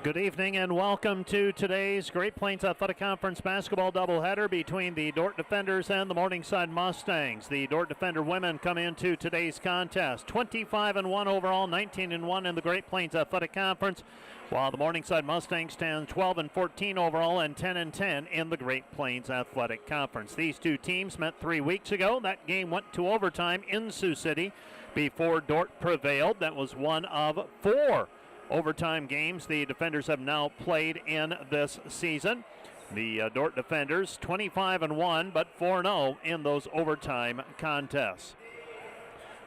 Good evening and welcome to today's Great Plains Athletic Conference basketball doubleheader between the Dordt Defenders and the Morningside Mustangs. The Dordt Defender women come into today's contest 25-1 overall, 19-1 in the Great Plains Athletic Conference, while the Morningside Mustangs stand 12-14 overall and 10-10 in the Great Plains Athletic Conference. These two teams met 3 weeks ago. That game went to overtime in Sioux City before Dordt prevailed. That was one of 4 overtime games the Defenders have now played in this season. The Dordt Defenders 25-1 but 4-0 in those overtime contests.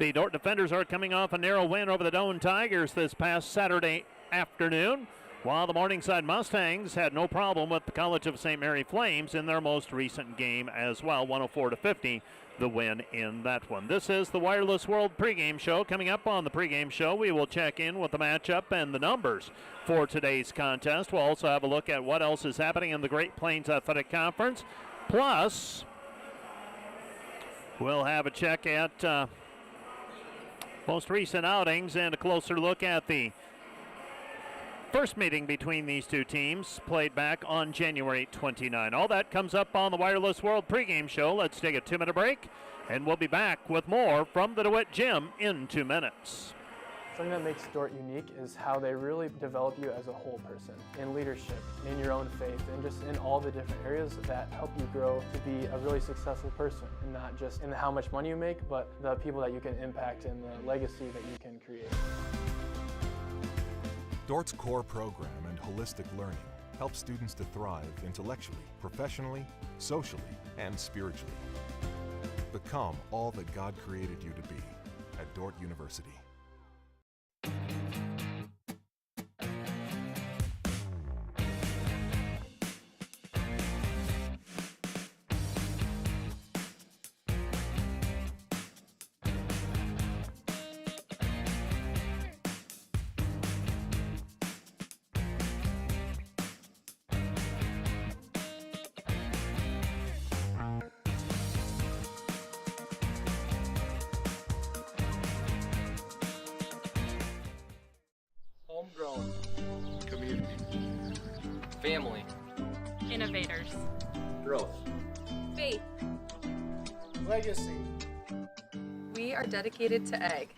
The Dordt Defenders are coming off a narrow win over the Doane Tigers this past Saturday afternoon, while the Morningside Mustangs had no problem with the College of St. Mary Flames in their most recent game as well, 104-50. The win in that one. This is the Wireless World pregame show. Coming up on the pregame show, we will check in with the matchup and the numbers for today's contest. We'll also have a look at what else is happening in the Great Plains Athletic Conference. Plus, we'll have a check at most recent outings and a closer look at the first meeting between these two teams played back on January 29. All that comes up on the Wireless World pregame show. Let's take a 2-minute break, and we'll be back with more from the DeWitt Gym in 2 minutes. Something that makes Dordt unique is how they really develop you as a whole person, in leadership, in your own faith, and just in all the different areas that help you grow to be a really successful person, and not just in how much money you make, but the people that you can impact and the legacy that you can create. Dordt's core program and holistic learning helps students to thrive intellectually, professionally, socially, and spiritually. Become all that God created you to be at Dordt University. Homegrown. Community. Family. Innovators. Growth. Faith. Legacy. We are dedicated to egg.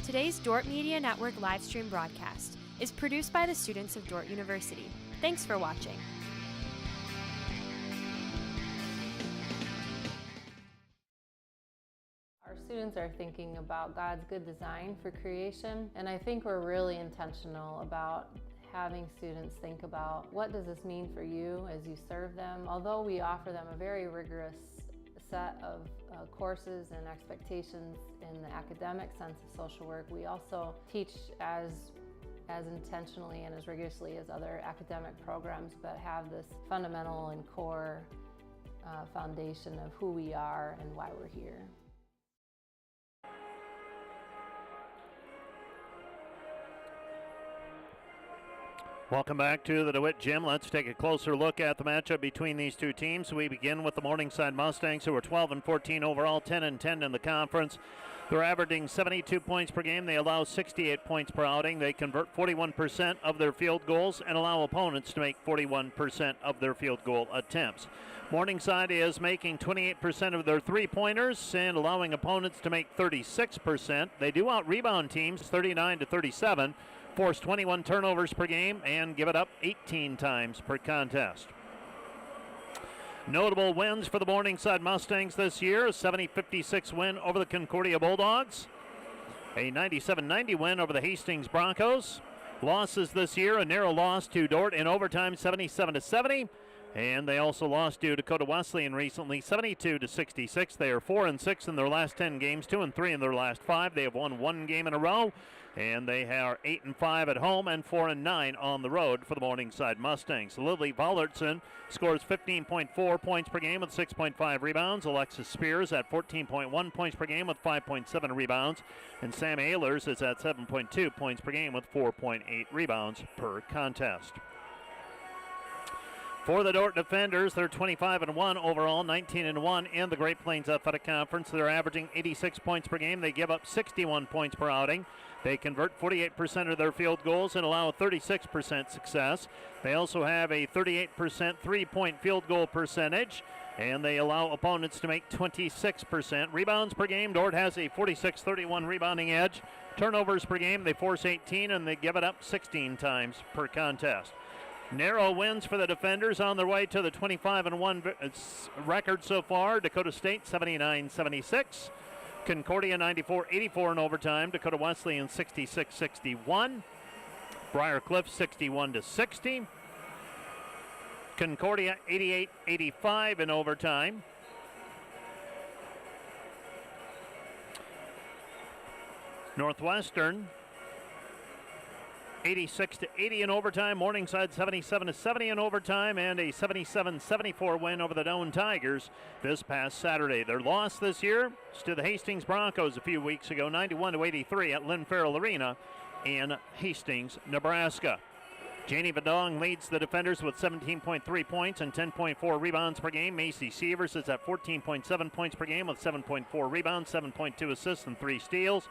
Today's Dordt Media Network livestream broadcast is produced by the students of Dordt University. Thanks for watching. Our students are thinking about God's good design for creation, and I think we're really intentional about having students think about what does this mean for you as you serve them. Although we offer them a very rigorous set of courses and expectations in the academic sense of social work, we also teach as intentionally and as rigorously as other academic programs, but have this fundamental and core foundation of who we are and why we're here. Welcome back to the DeWitt Gym. Let's take a closer look at the matchup between these two teams. We begin with the Morningside Mustangs, who are 12-14 overall, 10-10 in the conference. They're averaging 72 points per game. They allow 68 points per outing. They convert 41% of their field goals and allow opponents to make 41% of their field goal attempts. Morningside is making 28% of their three-pointers and allowing opponents to make 36%. They do out-rebound teams 39-37. Force 21 turnovers per game and give it up 18 times per contest. Notable wins for the Morningside Mustangs this year: a 70-56 win over the Concordia Bulldogs, a 97-90 win over the Hastings Broncos. Losses this year: a narrow loss to Dordt in overtime, 77-70. And they also lost to Dakota Wesleyan recently, 72-66. They are 4-6 in their last 10 games, 2-3 in their last 5. They have won 1 game in a row, and they are 8-5 at home and 4-9 on the road for the Morningside Mustangs. Lily Vollertson scores 15.4 points per game with 6.5 rebounds. Alexis Spears at 14.1 points per game with 5.7 rebounds. And Sam Ehlers is at 7.2 points per game with 4.8 rebounds per contest. For the Dordt defenders, they're 25-1 overall, 19-1 in the Great Plains Athletic Conference. They're averaging 86 points per game. They give up 61 points per outing. They convert 48% of their field goals and allow a 36% success. They also have a 38% three-point field goal percentage, and they allow opponents to make 26%. Rebounds per game, Dordt has a 46-31 rebounding edge. Turnovers per game, they force 18, and they give it up 16 times per contest. Narrow wins for the defenders on their way to the 25-1 record so far. Dakota State 79-76. Concordia 94-84 in overtime. Dakota Wesleyan 66-61. Briar Cliff 61-60. Concordia 88-85 in overtime. Northwestern 86-80 in overtime. Morningside 77-70 in overtime, and a 77-74 win over the Doane Tigers this past Saturday. Their loss this year is to the Hastings Broncos a few weeks ago, 91-83 at Lynn Farrell Arena in Hastings, Nebraska. Janie Vidong leads the defenders with 17.3 points and 10.4 rebounds per game. Macy Sievers is at 14.7 points per game with 7.4 rebounds, 7.2 assists, and 3 steals.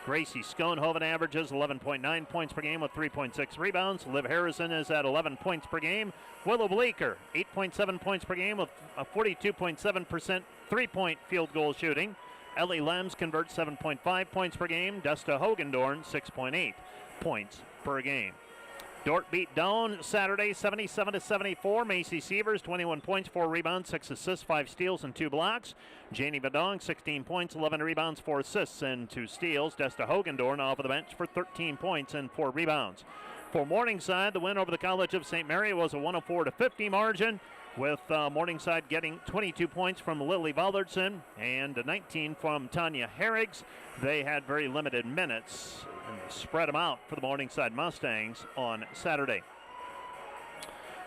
Gracie Schoenhoven averages 11.9 points per game with 3.6 rebounds. Liv Harrison is at 11 points per game. Willow Bleeker, 8.7 points per game with a 42.7% three-point field goal shooting. Ellie Lems converts 7.5 points per game. Desta Hogendorn, 6.8 points per game. Dordt beat Doane Saturday 77-74. Macy Sievers 21 points, 4 rebounds, 6 assists, 5 steals, and 2 blocks. Janie Vidong 16 points, 11 rebounds, 4 assists, and 2 steals. Desta Hogendorn off of the bench for 13 points and 4 rebounds. For Morningside, the win over the College of St. Mary was a 104-50 margin, with Morningside getting 22 points from Lily Valdertson and 19 from Tanya Herrigs. They had very limited minutes and spread them out for the Morningside Mustangs on Saturday.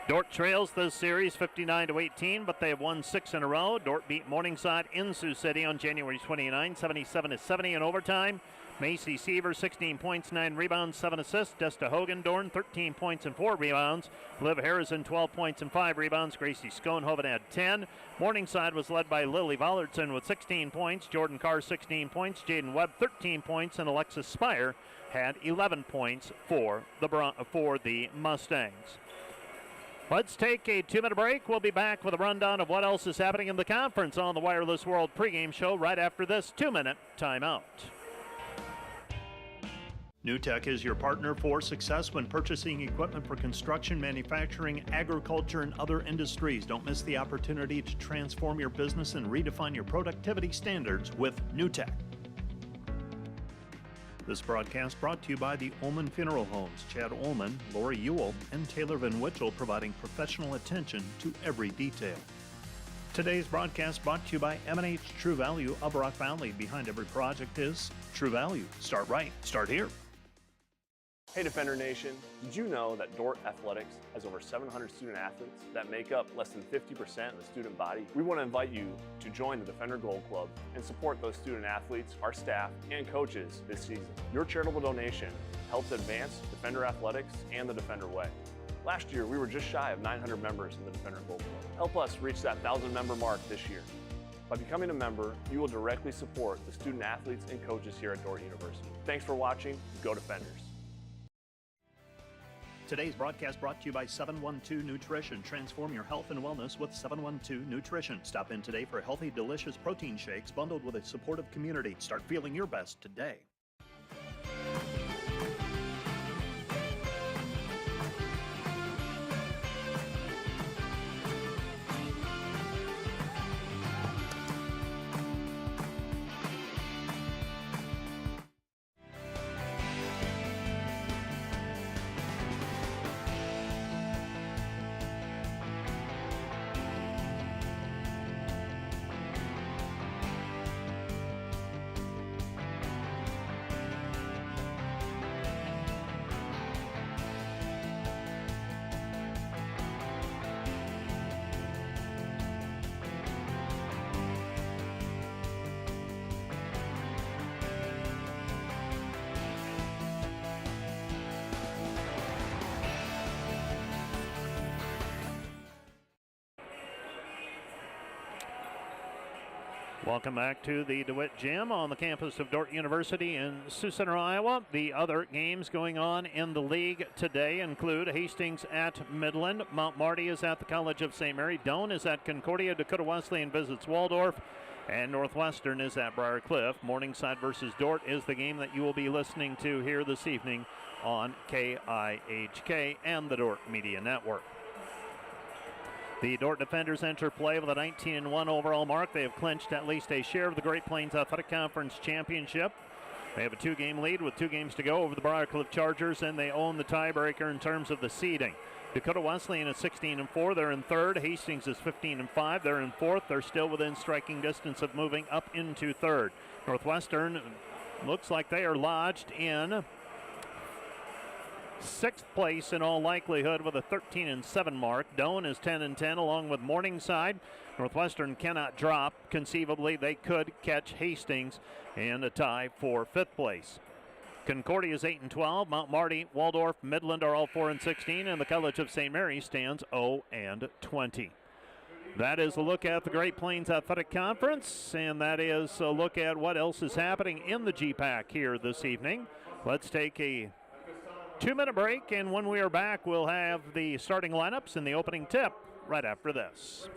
Dordt trails this series 59-18, but they have won 6 in a row. Dordt beat Morningside in Sioux City on January 29, 77-70 in overtime. Macy Sievers, 16 points, 9 rebounds, 7 assists. Desta Hogendorn, 13 points and 4 rebounds. Liv Harrison, 12 points and 5 rebounds. Gracie Schoenhoven had 10. Morningside was led by Lily Vallertson with 16 points. Jordan Carr, 16 points. Jaden Webb, 13 points. And Alexis Spire had 11 points for the Mustangs. Let's take a 2-minute break. We'll be back with a rundown of what else is happening in the conference on the Wireless World pregame show right after this 2-minute timeout. NewTek is your partner for success when purchasing equipment for construction, manufacturing, agriculture, and other industries. Don't miss the opportunity to transform your business and redefine your productivity standards with NewTek. This broadcast brought to you by the Ullman Funeral Homes. Chad Ullman, Lori Ewell, and Taylor Van Witchell providing professional attention to every detail. Today's broadcast brought to you by M&H True Value of Rock Valley. Behind every project is True Value. Start right. Start here. Hey Defender Nation, did you know that Dordt Athletics has over 700 student athletes that make up less than 50% of the student body? We want to invite you to join the Defender Gold Club and support those student athletes, our staff, and coaches this season. Your charitable donation helps advance Defender Athletics and the Defender Way. Last year, we were just shy of 900 members in the Defender Gold Club. Help us reach that 1,000 member mark this year. By becoming a member, you will directly support the student athletes and coaches here at Dordt University. Thanks for watching. Go Defenders. Today's broadcast brought to you by 712 Nutrition. Transform your health and wellness with 712 Nutrition. Stop in today for healthy, delicious protein shakes bundled with a supportive community. Start feeling your best today. Welcome back to the DeWitt Gym on the campus of Dordt University in Sioux Center, Iowa. The other games going on in the league today include Hastings at Midland, Mount Marty is at the College of St. Mary, Doane is at Concordia, Dakota Wesleyan visits Waldorf, and Northwestern is at Briar Cliff. Morningside versus Dordt is the game that you will be listening to here this evening on KIHK and the Dordt Media Network. The Dordt defenders enter play with a 19-1 overall mark. They have clinched at least a share of the Great Plains Athletic Conference Championship. They have a 2-game lead with 2 games to go over the Briarcliff Chargers, and they own the tiebreaker in terms of the seeding. Dakota Wesleyan is 16-4. They're in third. Hastings is 15-5. They're in fourth. They're still within striking distance of moving up into third. Northwestern looks like they are lodged in 6th place in all likelihood with a 13-7 mark. Doane is 10-10 along with Morningside. Northwestern cannot drop. Conceivably, they could catch Hastings and a tie for 5th place. Concordia is 8-12. Mount Marty, Waldorf, Midland are all 4-16, and the College of St. Mary stands 0-20. That is a look at the Great Plains Athletic Conference, and that is a look at what else is happening in the GPAC here this evening. Let's take a 2-minute break, and when we are back, we'll have the starting lineups and the opening tip right after this.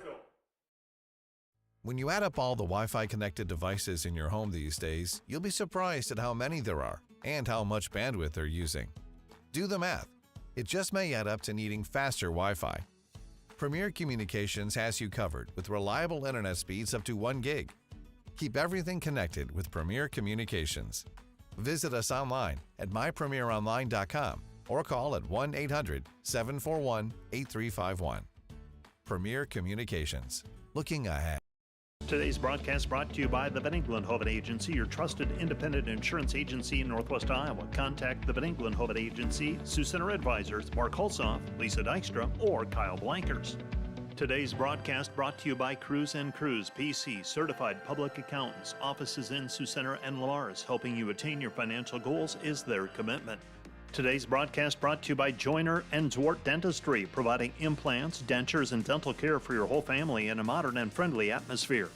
When you add up all the Wi-Fi connected devices in your home these days, you'll be surprised at how many there are and how much bandwidth they're using. Do the math. It just may add up to needing faster Wi-Fi. Premier Communications has you covered with reliable internet speeds up to 1 gig. Keep everything connected with Premier Communications. Visit us online at mypremieronline.com or call at 1-800-741-8351. Premier Communications. Looking ahead. Today's broadcast brought to you by the Van Engelen-Hovet Agency, your trusted independent insurance agency in Northwest Iowa. Contact the Van Engelen-Hovet Agency, Sioux Center Advisors, Mark Hulsoff, Lisa Dykstra, or Kyle Blankers. Today's broadcast brought to you by Cruz & Cruz, PC, certified public accountants. Offices in Sioux Center and Lamars, helping you attain your financial goals is their commitment. Today's broadcast brought to you by Joyner & Zwart Dentistry, providing implants, dentures, and dental care for your whole family in a modern and friendly atmosphere.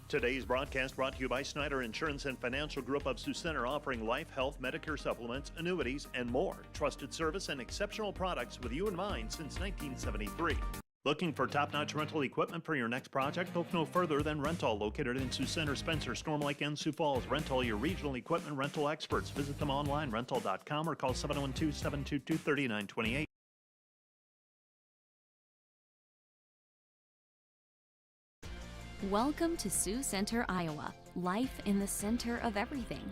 Today's broadcast brought to you by Snyder Insurance and Financial Group of Sioux Center, offering life, health, Medicare supplements, annuities, and more. Trusted service and exceptional products with you in mind since 1973. Looking for top-notch rental equipment for your next project? Look no further than Rental, located in Sioux Center, Spencer, Storm Lake, and Sioux Falls. Rental, your regional equipment rental experts. Visit them online, rental.com, or call 712-722-3928. Welcome to Sioux Center, Iowa. Life in the center of everything.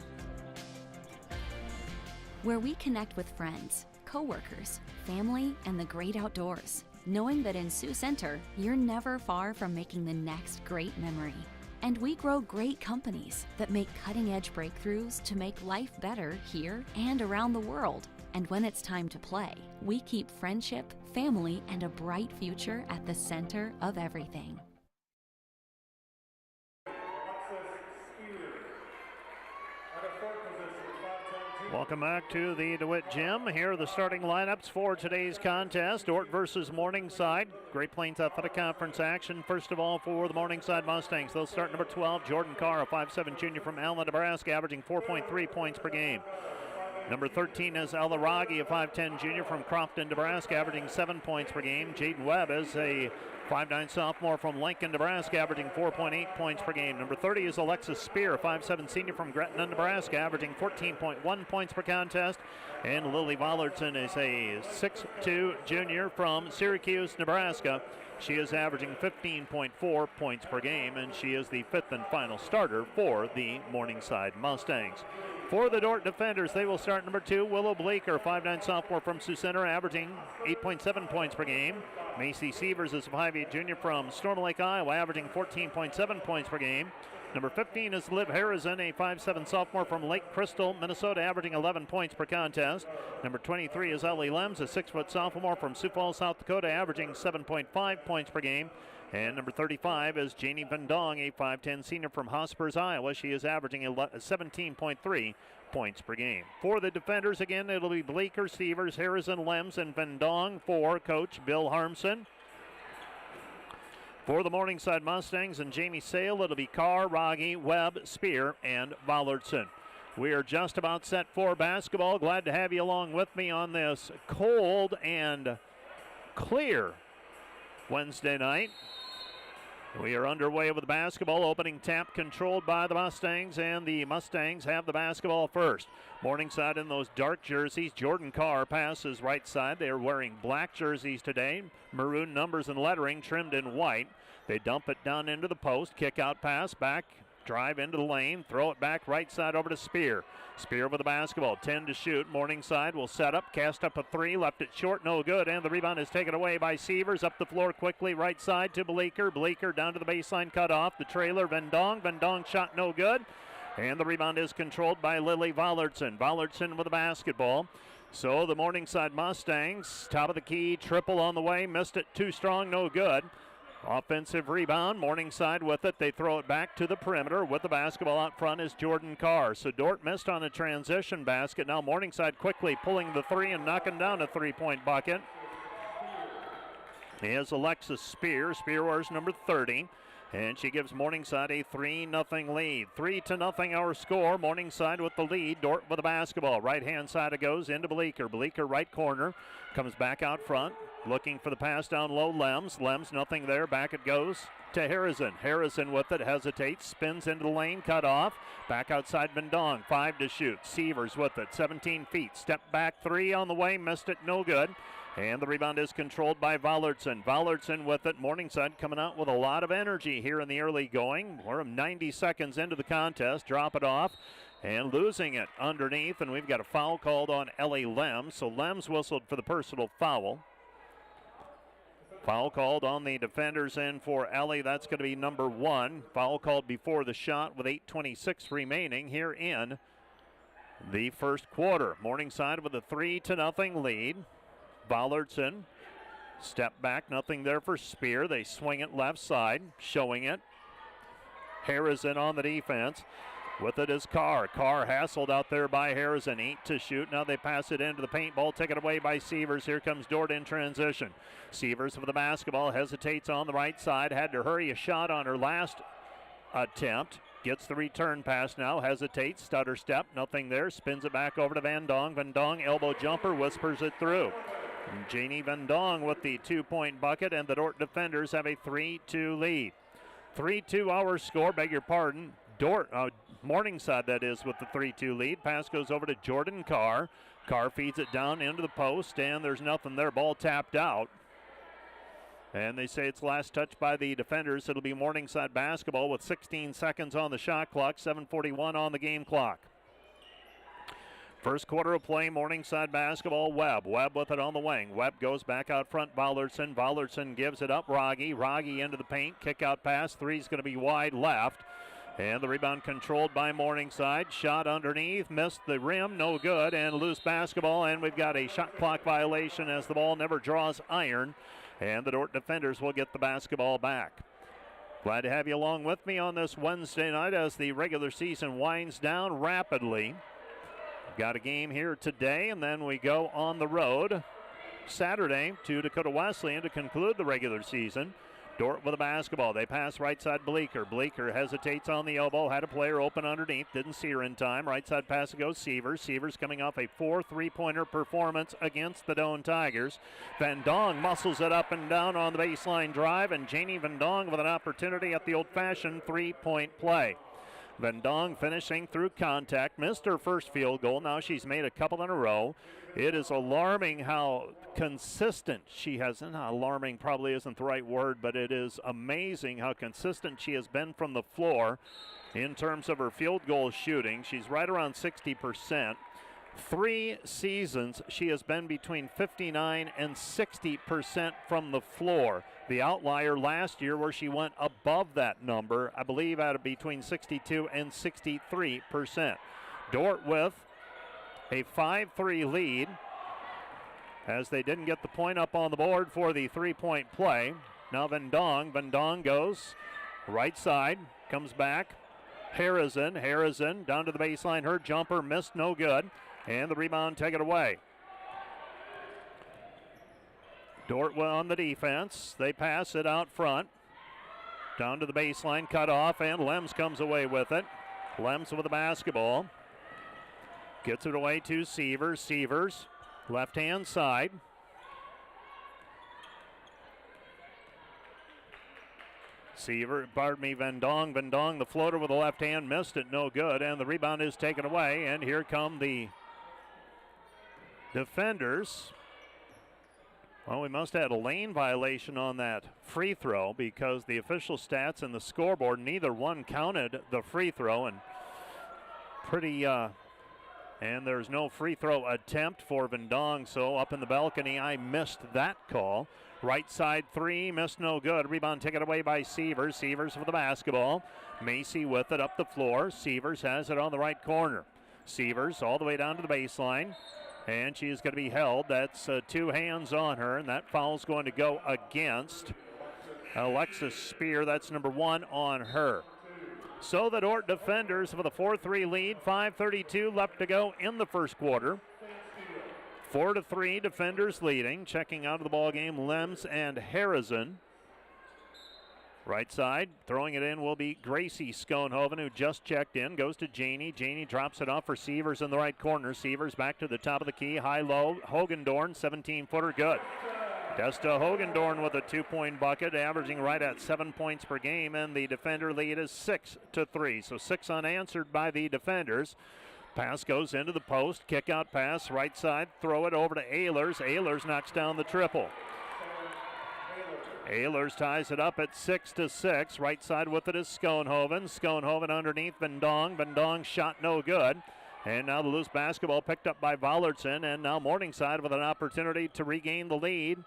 Where we connect with friends, coworkers, family, and the great outdoors. Knowing that in Sioux Center, you're never far from making the next great memory. And we grow great companies that make cutting-edge breakthroughs to make life better here and around the world. And when it's time to play, we keep friendship, family, and a bright future at the center of everything. Welcome back to the DeWitt Gym. Here are the starting lineups for today's contest. Dordt versus Morningside. Great Plains Athletic Conference action. First of all, for the Morningside Mustangs. They'll start number 12, Jordan Carr, a 5'7" junior from Allen, Nebraska, averaging 4.3 points per game. Number 13 is Ella Raggi, a 5'10" junior from Crofton, Nebraska, averaging 7 points per game. Jaden Webb is a 5'9" sophomore from Lincoln, Nebraska, averaging 4.8 points per game. Number 30 is Alexis Spear, a 5'7" senior from Gretna, Nebraska, averaging 14.1 points per contest. And Lily Vollerton is a 6'2" junior from Syracuse, Nebraska. She is averaging 15.4 points per game, and she is the 5th and final starter for the Morningside Mustangs. For the Dordt defenders, they will start number 2, Willow Bleeker, 5'9" sophomore from Sioux Center, averaging 8.7 points per game. Macy Sievers is a 5'8" junior from Storm Lake, Iowa, averaging 14.7 points per game. Number 15 is Liv Harrison, a 5'7" sophomore from Lake Crystal, Minnesota, averaging 11 points per contest. Number 23 is Ellie Lems, a 6' sophomore from Sioux Falls, South Dakota, averaging 7.5 points per game. And number 35 is Janie Van Dong, a 5'10" senior from Hospers, Iowa. She is averaging 17.3 points per game. For the defenders, again, it'll be Bleeker, Sievers, Harrison, Lems, and Van Dong for Coach Bill Harmson. For the Morningside Mustangs and Jamie Sale, it'll be Carr, Rogge, Webb, Spear, and Vollardson. We are just about set for basketball. Glad to have you along with me on this cold and clear Wednesday night. We are underway with basketball. Opening tap controlled by the Mustangs, and the Mustangs have the basketball first. Morningside in those dark jerseys. Jordan Carr passes right side. They are wearing black jerseys today. Maroon numbers and lettering trimmed in white. They dump it down into the post. Kick out pass back. Drive into the lane. Throw it back right side over to Spear. Spear with the basketball. 10 to shoot. Morningside will set up. Cast up a three. Left it short. No good. And the rebound is taken away by Severs. Up the floor quickly. Right side to Bleeker. Bleeker down to the baseline. Cut off. The trailer. Vendong. Vendong shot no good. And the rebound is controlled by Lily Vollardson. Vollardson with the basketball. So the Morningside Mustangs, top of the key, triple on the way. Missed it too strong. No good. Offensive rebound, Morningside with it. They throw it back to the perimeter. With the basketball out front is Jordan Carr. So Dordt missed on a transition basket. Now Morningside quickly pulling the three and knocking down a three-point bucket. Here's Alexis Spear. Spear wears number 30. And she gives Morningside a 3-0 lead. 3-0 our score. Morningside with the lead. Dordt with the basketball. Right-hand side it goes into Bleeker. Bleeker right corner. Comes back out front. Looking for the pass down low. Lems. Lems nothing there. Back it goes to Harrison. Harrison with it. Hesitates. Spins into the lane. Cut off. Back outside Vendong. 5 to shoot. Severs with it. 17 feet. Step back three on the way. Missed it. No good. And the rebound is controlled by Vollardson. Vollardson with it. Morningside coming out with a lot of energy here in the early going. We're 90 seconds into the contest. Drop it off and losing it underneath. And we've got a foul called on Ellie Lems. So Lems whistled for the personal foul. Foul called on the defenders in for Ellie. That's going to be number 1. Foul called before the shot with 8:26 remaining here in the first quarter. Morningside with a 3-0 lead. Vollardson, step back, nothing there for Spear. They swing it left side, showing it. Harrison on the defense. With it is Carr. Carr hassled out there by Harrison. 8 to shoot. Now they pass it into the paintball. Taken away by Severs. Here comes Dordt in transition. Severs with the basketball. Hesitates on the right side. Had to hurry a shot on her last attempt. Gets the return pass now. Hesitates. Stutter step. Nothing there. Spins it back over to Vendong. Vendong elbow jumper. Whispers it through. Janie Vendong with the 2-point bucket, and the Dordt defenders have a 3-2 lead. 3-2 our score, beg your pardon. Morningside, that is, with the 3-2 lead. Pass goes over to Jordan Carr. Carr feeds it down into the post, and there's nothing there. Ball tapped out. And they say it's last touch by the defenders. It'll be Morningside basketball with 16 seconds on the shot clock, 7:41 on the game clock. First quarter of play, Morningside basketball. Webb with it on the wing. Webb goes back out front. Vollardson. Vollardson gives it up. Rogge into the paint. Kick out pass. Three's going to be wide left. And the rebound controlled by Morningside. Shot underneath. Missed the rim. No good. And loose basketball. And we've got a shot clock violation as the ball never draws iron. And the Dordt defenders will get the basketball back. Glad to have you along with me on this Wednesday night as the regular season winds down rapidly. Got a game here today, and then we go on the road Saturday to Dakota Wesleyan to conclude the regular season. Dordt with the basketball. They pass right side Bleeker. Bleeker hesitates on the elbow. Had a player open underneath. Didn't see her in time. Right side pass goes Severs. Severs coming off a 4 3-pointer performance against the Doane Tigers. Vendong muscles it up and down on the baseline drive, and Janie Vendong with an opportunity at the old-fashioned 3-point play. Vendong finishing through contact. Missed her first field goal. Now she's made a couple in a row. It is alarming how consistent she has been. Alarming probably isn't the right word, but it is amazing how consistent she has been from the floor in terms of her field goal shooting. She's right around 60%. 3 seasons, she has been between 59 and 60% from the floor. The outlier last year where she went above that number, I believe at between 62 and 63%. Dordt with a 5-3 lead as they didn't get the point up on the board for the 3-point play. Now Vendong goes right side, comes back. Harrison down to the baseline. Her jumper missed, no good. And the rebound taken away. Dordt on the defense. They pass it out front. Down to the baseline, cut off, and Lems comes away with it. Lems with the basketball. Gets it away to Sievers. Sievers, left-hand side. Vendong. Vendong, the floater with the left hand, missed it, no good, and the rebound is taken away, and here come the defenders. Well, we must have had a lane violation on that free throw because the official stats and the scoreboard, neither one counted the free throw, and and there's no free throw attempt for Vendong, so up in the balcony, I missed that call. Right side three, missed, no good. Rebound taken away by Sievers. Sievers with the basketball. Macy with it up the floor. Sievers has it on the right corner. Sievers all the way down to the baseline, and she is going to be held. That's 2 hands on her, and that foul is going to go against Alexis Spear. That's number 1 on her. So the Dordt defenders with a 4-3 lead, 5:32 left to go in the first quarter. 4-3 defenders leading. Checking out of the ball game, Lems and Harrison. Right side, throwing it in will be Gracie Schoenhoven, who just checked in. Goes to Janey. Janey drops it off for Sievers in the right corner. Sievers back to the top of the key. High-low. Hogendorn, 17-footer, good. Testa Hogendorn with a 2-point bucket, averaging right at 7 points per game, and the defender lead is 6-3. So 6 unanswered by the defenders. Pass goes into the post. Kick out pass, right side. Throw it over to Ehlers. Ehlers knocks down the triple. Ehlers ties it up at 6-6. Right side with it is Schoenhoven. Schoenhoven underneath Vendong. Vendong shot no good. And now the loose basketball picked up by Vollertson. And now Morningside with an opportunity to regain the lead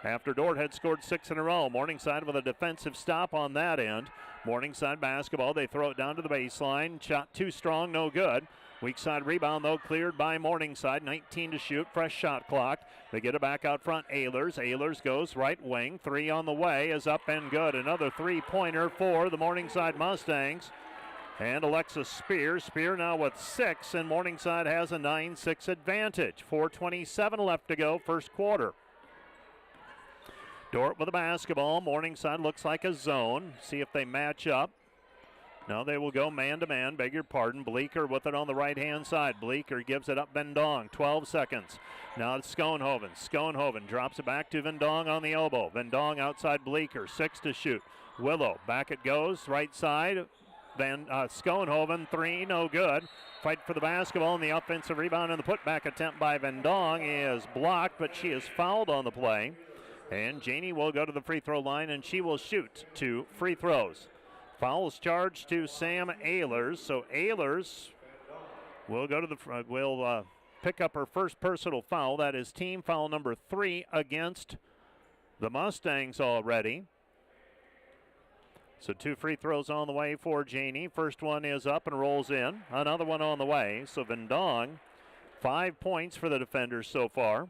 after Dordt had scored 6 in a row. Morningside with a defensive stop on that end. Morningside basketball. They throw it down to the baseline. Shot too strong, no good. Weak side rebound, though, cleared by Morningside. 19 to shoot, fresh shot clock. They get it back out front, Ehlers. Ehlers goes right wing. 3 on the way is up and good. Another 3-pointer for the Morningside Mustangs. And Alexis Spear. Spear now with 6, and Morningside has a 9-6 advantage. 4:27 left to go, first quarter. Dordt with the basketball. Morningside looks like a zone. See if they match up. No, they will go man-to-man, beg your pardon. Bleeker with it on the right-hand side. Bleeker gives it up Vendong, 12 seconds. Now it's Schoenhoven. Schoenhoven drops it back to Vendong on the elbow. Vendong outside Bleeker, 6 to shoot. Willow, back it goes, right side. Then Schoenhoven, 3, no good. Fight for the basketball, and the offensive rebound and the putback attempt by Vendong is blocked, but she is fouled on the play. And Janey will go to the free throw line, and she will shoot 2 free throws. Fouls charged to Sam Ehlers, so Ehlers will go to the pick up her first personal foul. That is team foul number 3 against the Mustangs already. So 2 free throws on the way for Janey. First one is up and rolls in. Another one on the way. So Vendong, 5 points for the defenders so far.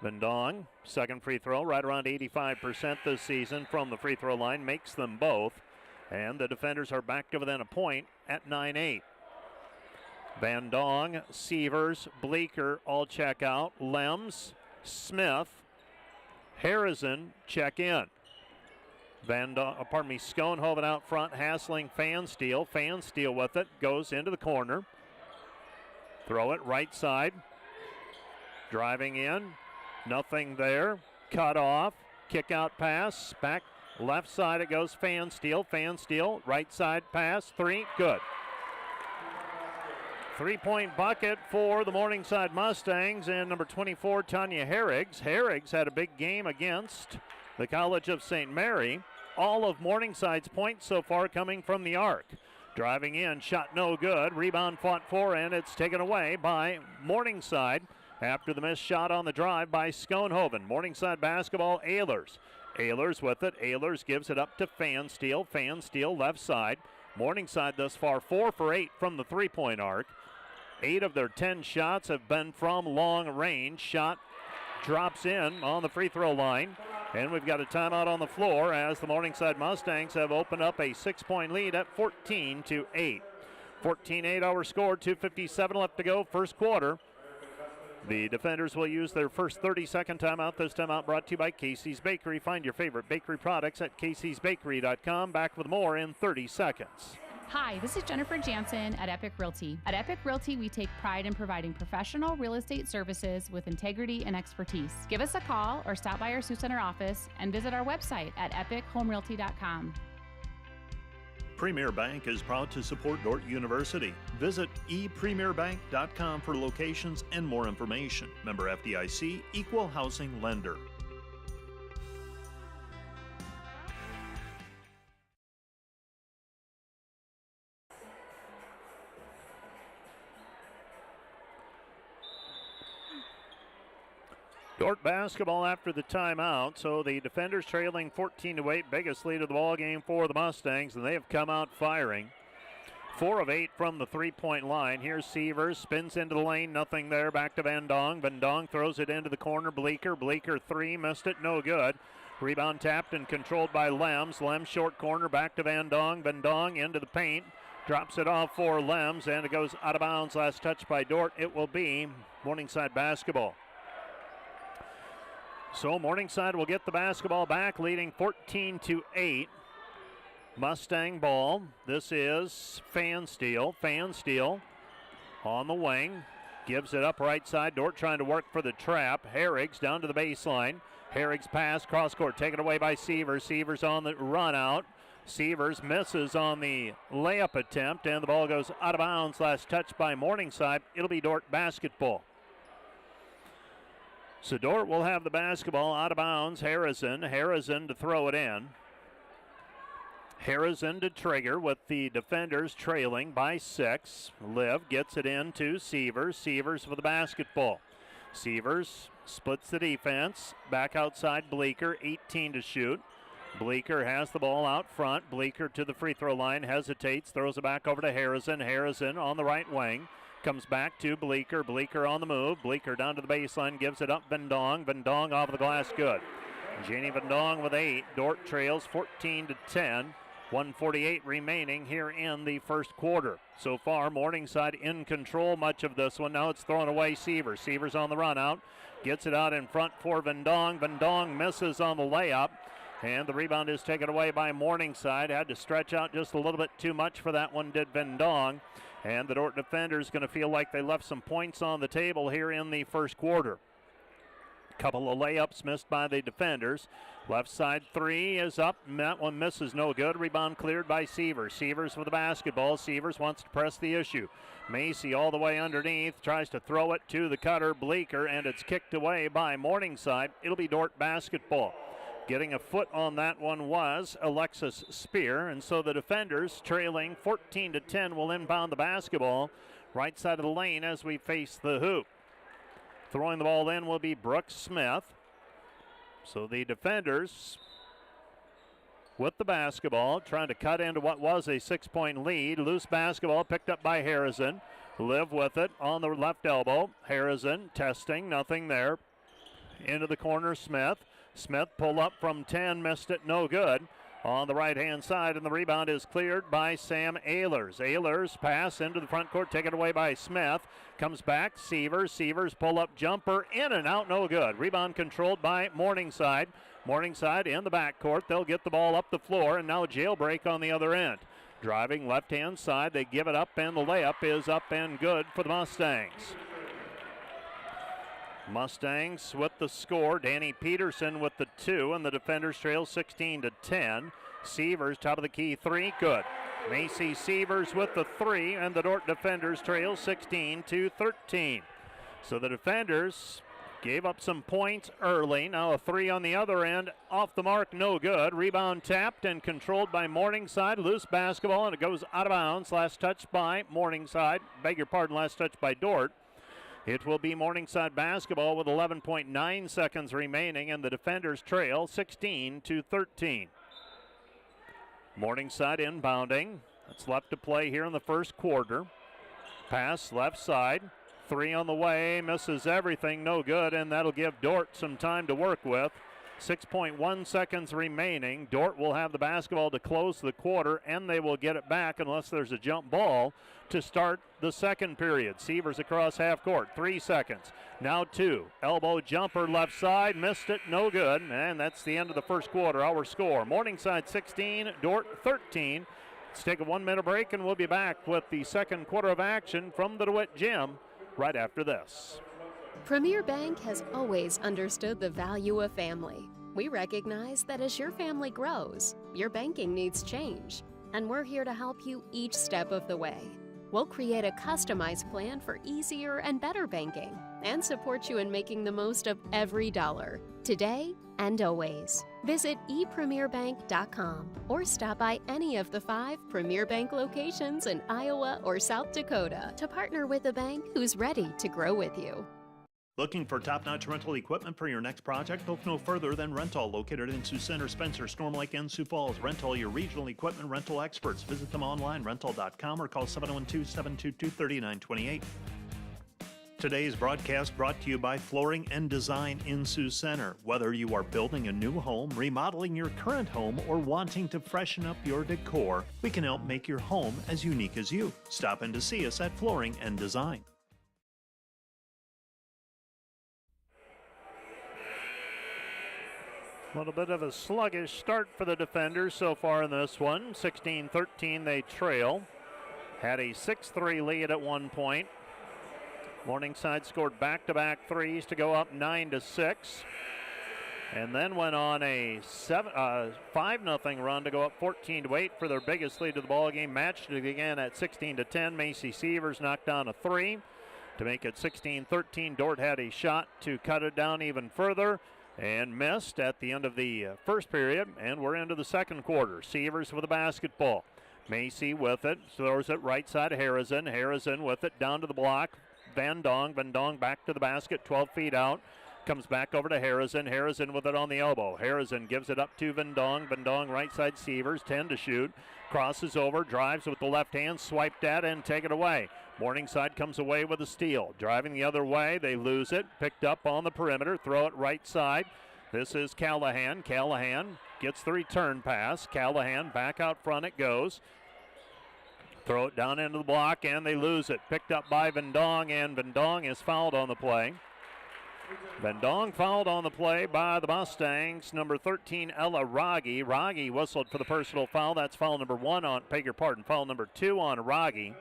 Vendong, second free throw, right around 85% this season from the free throw line, makes them both. And the defenders are back to within a point at 9-8. Vendong, Sievers, Bleeker all check out. Lems, Smith, Harrison check in. Schoenhoven out front, hassling Fansteel. Fansteel with it, goes into the corner. Throw it right side. Driving in. Nothing there. Cut off. Kick out pass. Back left side it goes. Fansteel. Fansteel. Right side pass. 3. Good. 3-point bucket for the Morningside Mustangs and number 24, Tanya Herrigs. Herrigs had a big game against the College of St. Mary. All of Morningside's points so far coming from the arc. Driving in. Shot no good. Rebound fought for, and it's taken away by Morningside after the missed shot on the drive by Schoenhoven. Morningside basketball, Ehlers. Ehlers with it. Ehlers gives it up to Fansteel. Fansteel left side. Morningside thus far 4 for 8 from the 3-point arc. 8 of their 10 shots have been from long range. Shot drops in on the free throw line. And we've got a timeout on the floor as the Morningside Mustangs have opened up a 6-point lead at 14-8. 14-8 our score, 2:57 left to go, first quarter. The defenders will use their first 30-second timeout. This timeout brought to you by Casey's Bakery. Find your favorite bakery products at caseysbakery.com. Back with more in 30 seconds. Hi, this is Jennifer Jansen at Epic Realty. At Epic Realty, we take pride in providing professional real estate services with integrity and expertise. Give us a call or stop by our Sioux Center office and visit our website at epichomerealty.com. Premier Bank is proud to support Dordt University. Visit epremierbank.com for locations and more information. Member FDIC, Equal Housing Lender. Dordt basketball after the timeout, so the defenders trailing 14-8, biggest lead of the ball game for the Mustangs, and they have come out firing. 4 of 8 from the three-point line. Here's Sievers, spins into the lane, nothing there, back to Van Dong. Van Dong throws it into the corner, Bleeker 3, missed it, no good. Rebound tapped and controlled by Lems. Lems short corner, back to Van Dong. Van Dong into the paint, drops it off for Lems, and it goes out of bounds. Last touch by Dordt. It will be Morningside basketball. So Morningside will get the basketball back, leading 14-8. Mustang ball. This is Fansteel. Fansteel on the wing. Gives it up right side. Dordt trying to work for the trap. Herrigs down to the baseline. Herrigs pass, cross court, taken away by Sievers. Sievers on the run out. Sievers misses on the layup attempt, and the ball goes out of bounds. Last touch by Morningside. It'll be Dordt basketball. So Dordt will have the basketball out of bounds. Harrison to throw it in. Harrison to trigger with the defenders trailing by 6. Liv gets it in to Sievers. Sievers for the basketball. Sievers splits the defense. Back outside Bleeker, 18 to shoot. Bleeker has the ball out front. Bleeker to the free throw line, hesitates, throws it back over to Harrison. Harrison on the right wing. Comes back to Bleeker. Bleeker on the move. Bleeker down to the baseline. Gives it up. Van Dong. Van Dong off the glass. Good. Janie Van Dong with 8. Dordt trails 14-10. 1:48 remaining here in the first quarter. So far, Morningside in control much of this one. Now it's thrown away Sievers. Sievers on the run out. Gets it out in front for Van Dong. Van Dong misses on the layup. And the rebound is taken away by Morningside. Had to stretch out just a little bit too much for that one, did Van Dong. And the Dordt defenders going to feel like they left some points on the table here in the first quarter. Couple of layups missed by the defenders. Left side 3 is up, and that one misses, no good. Rebound cleared by Sievers. Sievers with the basketball. Sievers wants to press the issue. Macy all the way underneath, tries to throw it to the cutter, Bleeker, and it's kicked away by Morningside. It'll be Dordt basketball. Getting a foot on that one was Alexis Spear, and so the defenders trailing 14-10 will inbound the basketball right side of the lane as we face the hoop. Throwing the ball in will be Brooks Smith. So the defenders with the basketball trying to cut into what was a 6-point lead. Loose basketball picked up by Harrison. Live with it on the left elbow. Harrison testing, nothing there. Into the corner, Smith. Smith pull up from 10, missed it, no good. On the right-hand side, and the rebound is cleared by Sam Ehlers. Ehlers pass into the front court, taken away by Smith. Comes back, Sievers. Sievers pull-up jumper, in and out, no good. Rebound controlled by Morningside. Morningside in the backcourt. They'll get the ball up the floor, and now jailbreak on the other end. Driving left-hand side, they give it up, and the layup is up and good for the Mustangs. Mustangs with the score. Danny Peterson with the 2, and the defenders trail 16-10. Sievers, top of the key 3, good. Macy Sievers with the 3, and the Dordt defenders trail 16-13. So the defenders gave up some points early. Now a 3 on the other end, off the mark, no good. Rebound tapped and controlled by Morningside. Loose basketball, and it goes out of bounds. Last touch by Morningside. Beg your pardon, last touch by Dordt. It will be Morningside basketball with 11.9 seconds remaining, and the defenders trail 16-13. Morningside inbounding. That's left to play here in the first quarter. Pass left side. 3 on the way. Misses everything. No good, and that'll give Dordt some time to work with. 6.1 seconds remaining. Dordt will have the basketball to close the quarter, and they will get it back unless there's a jump ball to start the second period. Sievers across half court, 3 seconds. Now 2. Elbow jumper left side, missed it, no good. And that's the end of the first quarter. Our score, Morningside 16, Dordt 13. Let's take a 1-minute break, and we'll be back with the second quarter of action from the DeWitt Gym right after this. Premier Bank has always understood the value of family. We recognize that as your family grows, your banking needs change, and we're here to help you each step of the way. We'll create a customized plan for easier and better banking and support you in making the most of every dollar, today and always. Visit epremierbank.com or stop by any of the 5 Premier Bank locations in Iowa or South Dakota to partner with a bank who's ready to grow with you. Looking for top-notch rental equipment for your next project? Look no further than Rental, located in Sioux Center, Spencer, Storm Lake, and Sioux Falls. Rental, your regional equipment rental experts. Visit them online, rental.com, or call 712-722-3928. Today's broadcast brought to you by Flooring and Design in Sioux Center. Whether you are building a new home, remodeling your current home, or wanting to freshen up your decor, we can help make your home as unique as you. Stop in to see us at Flooring and Design. A little bit of a sluggish start for the defenders so far in this one. 16-13 they trail. Had a 6-3 lead at one point. Morningside scored back-to-back threes to go up 9-6. And then went on a 5-0 run to go up 14-8 for their biggest lead of the ball game. Matched it again at 16-10. Macy Sievers knocked down a 3 to make it 16-13. Dordt had a shot to cut it down even further and missed at the end of the first period, and we're into the second quarter. Sievers with the basketball. Macy with it, throws it right side of Harrison. Harrison with it down to the block. Van Dong back to the basket, 12 feet out. Comes back over to Harrison. Harrison with it on the elbow. Harrison gives it up to Van Dong right side Sievers, 10 to shoot. Crosses over, drives with the left hand, swiped at and take it away. Morningside comes away with a steal. Driving the other way, they lose it. Picked up on the perimeter, throw it right side. This is Callahan. Callahan gets the return pass. Callahan back out front it goes. Throw it down into the block and they lose it. Picked up by Van Dong, and Van Dong is fouled on the play. Van Dong fouled on the play by the Mustangs. Number 13, Ella Raggi. Raggi whistled for the personal foul. That's foul number 1 on, foul number 2 on Raggi.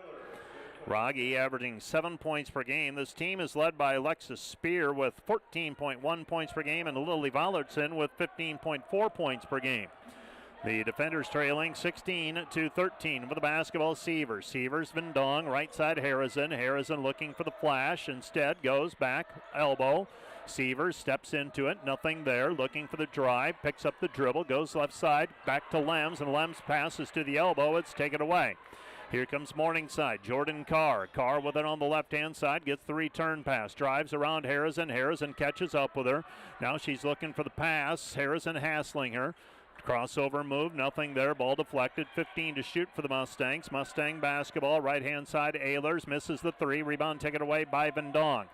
Raggi averaging 7 points per game. This team is led by Alexis Spear with 14.1 points per game and Lily Vallertson with 15.4 points per game. The defenders trailing 16-13 with the basketball. Sievers, Van Dong, right side Harrison. Harrison looking for the flash. Instead goes back, elbow. Sievers steps into it, nothing there. Looking for the drive, picks up the dribble, goes left side, back to Lems, and Lems passes to the elbow. It's taken away. Here comes Morningside. Jordan Carr. Carr with it on the left-hand side. Gets the return pass. Drives around Harrison. Harrison catches up with her. Now she's looking for the pass. Harrison hassling her. Crossover move. Nothing there. Ball deflected. 15 to shoot for the Mustangs. Mustang basketball. Right-hand side. Ehlers misses the 3. Rebound taken away by Van Dong.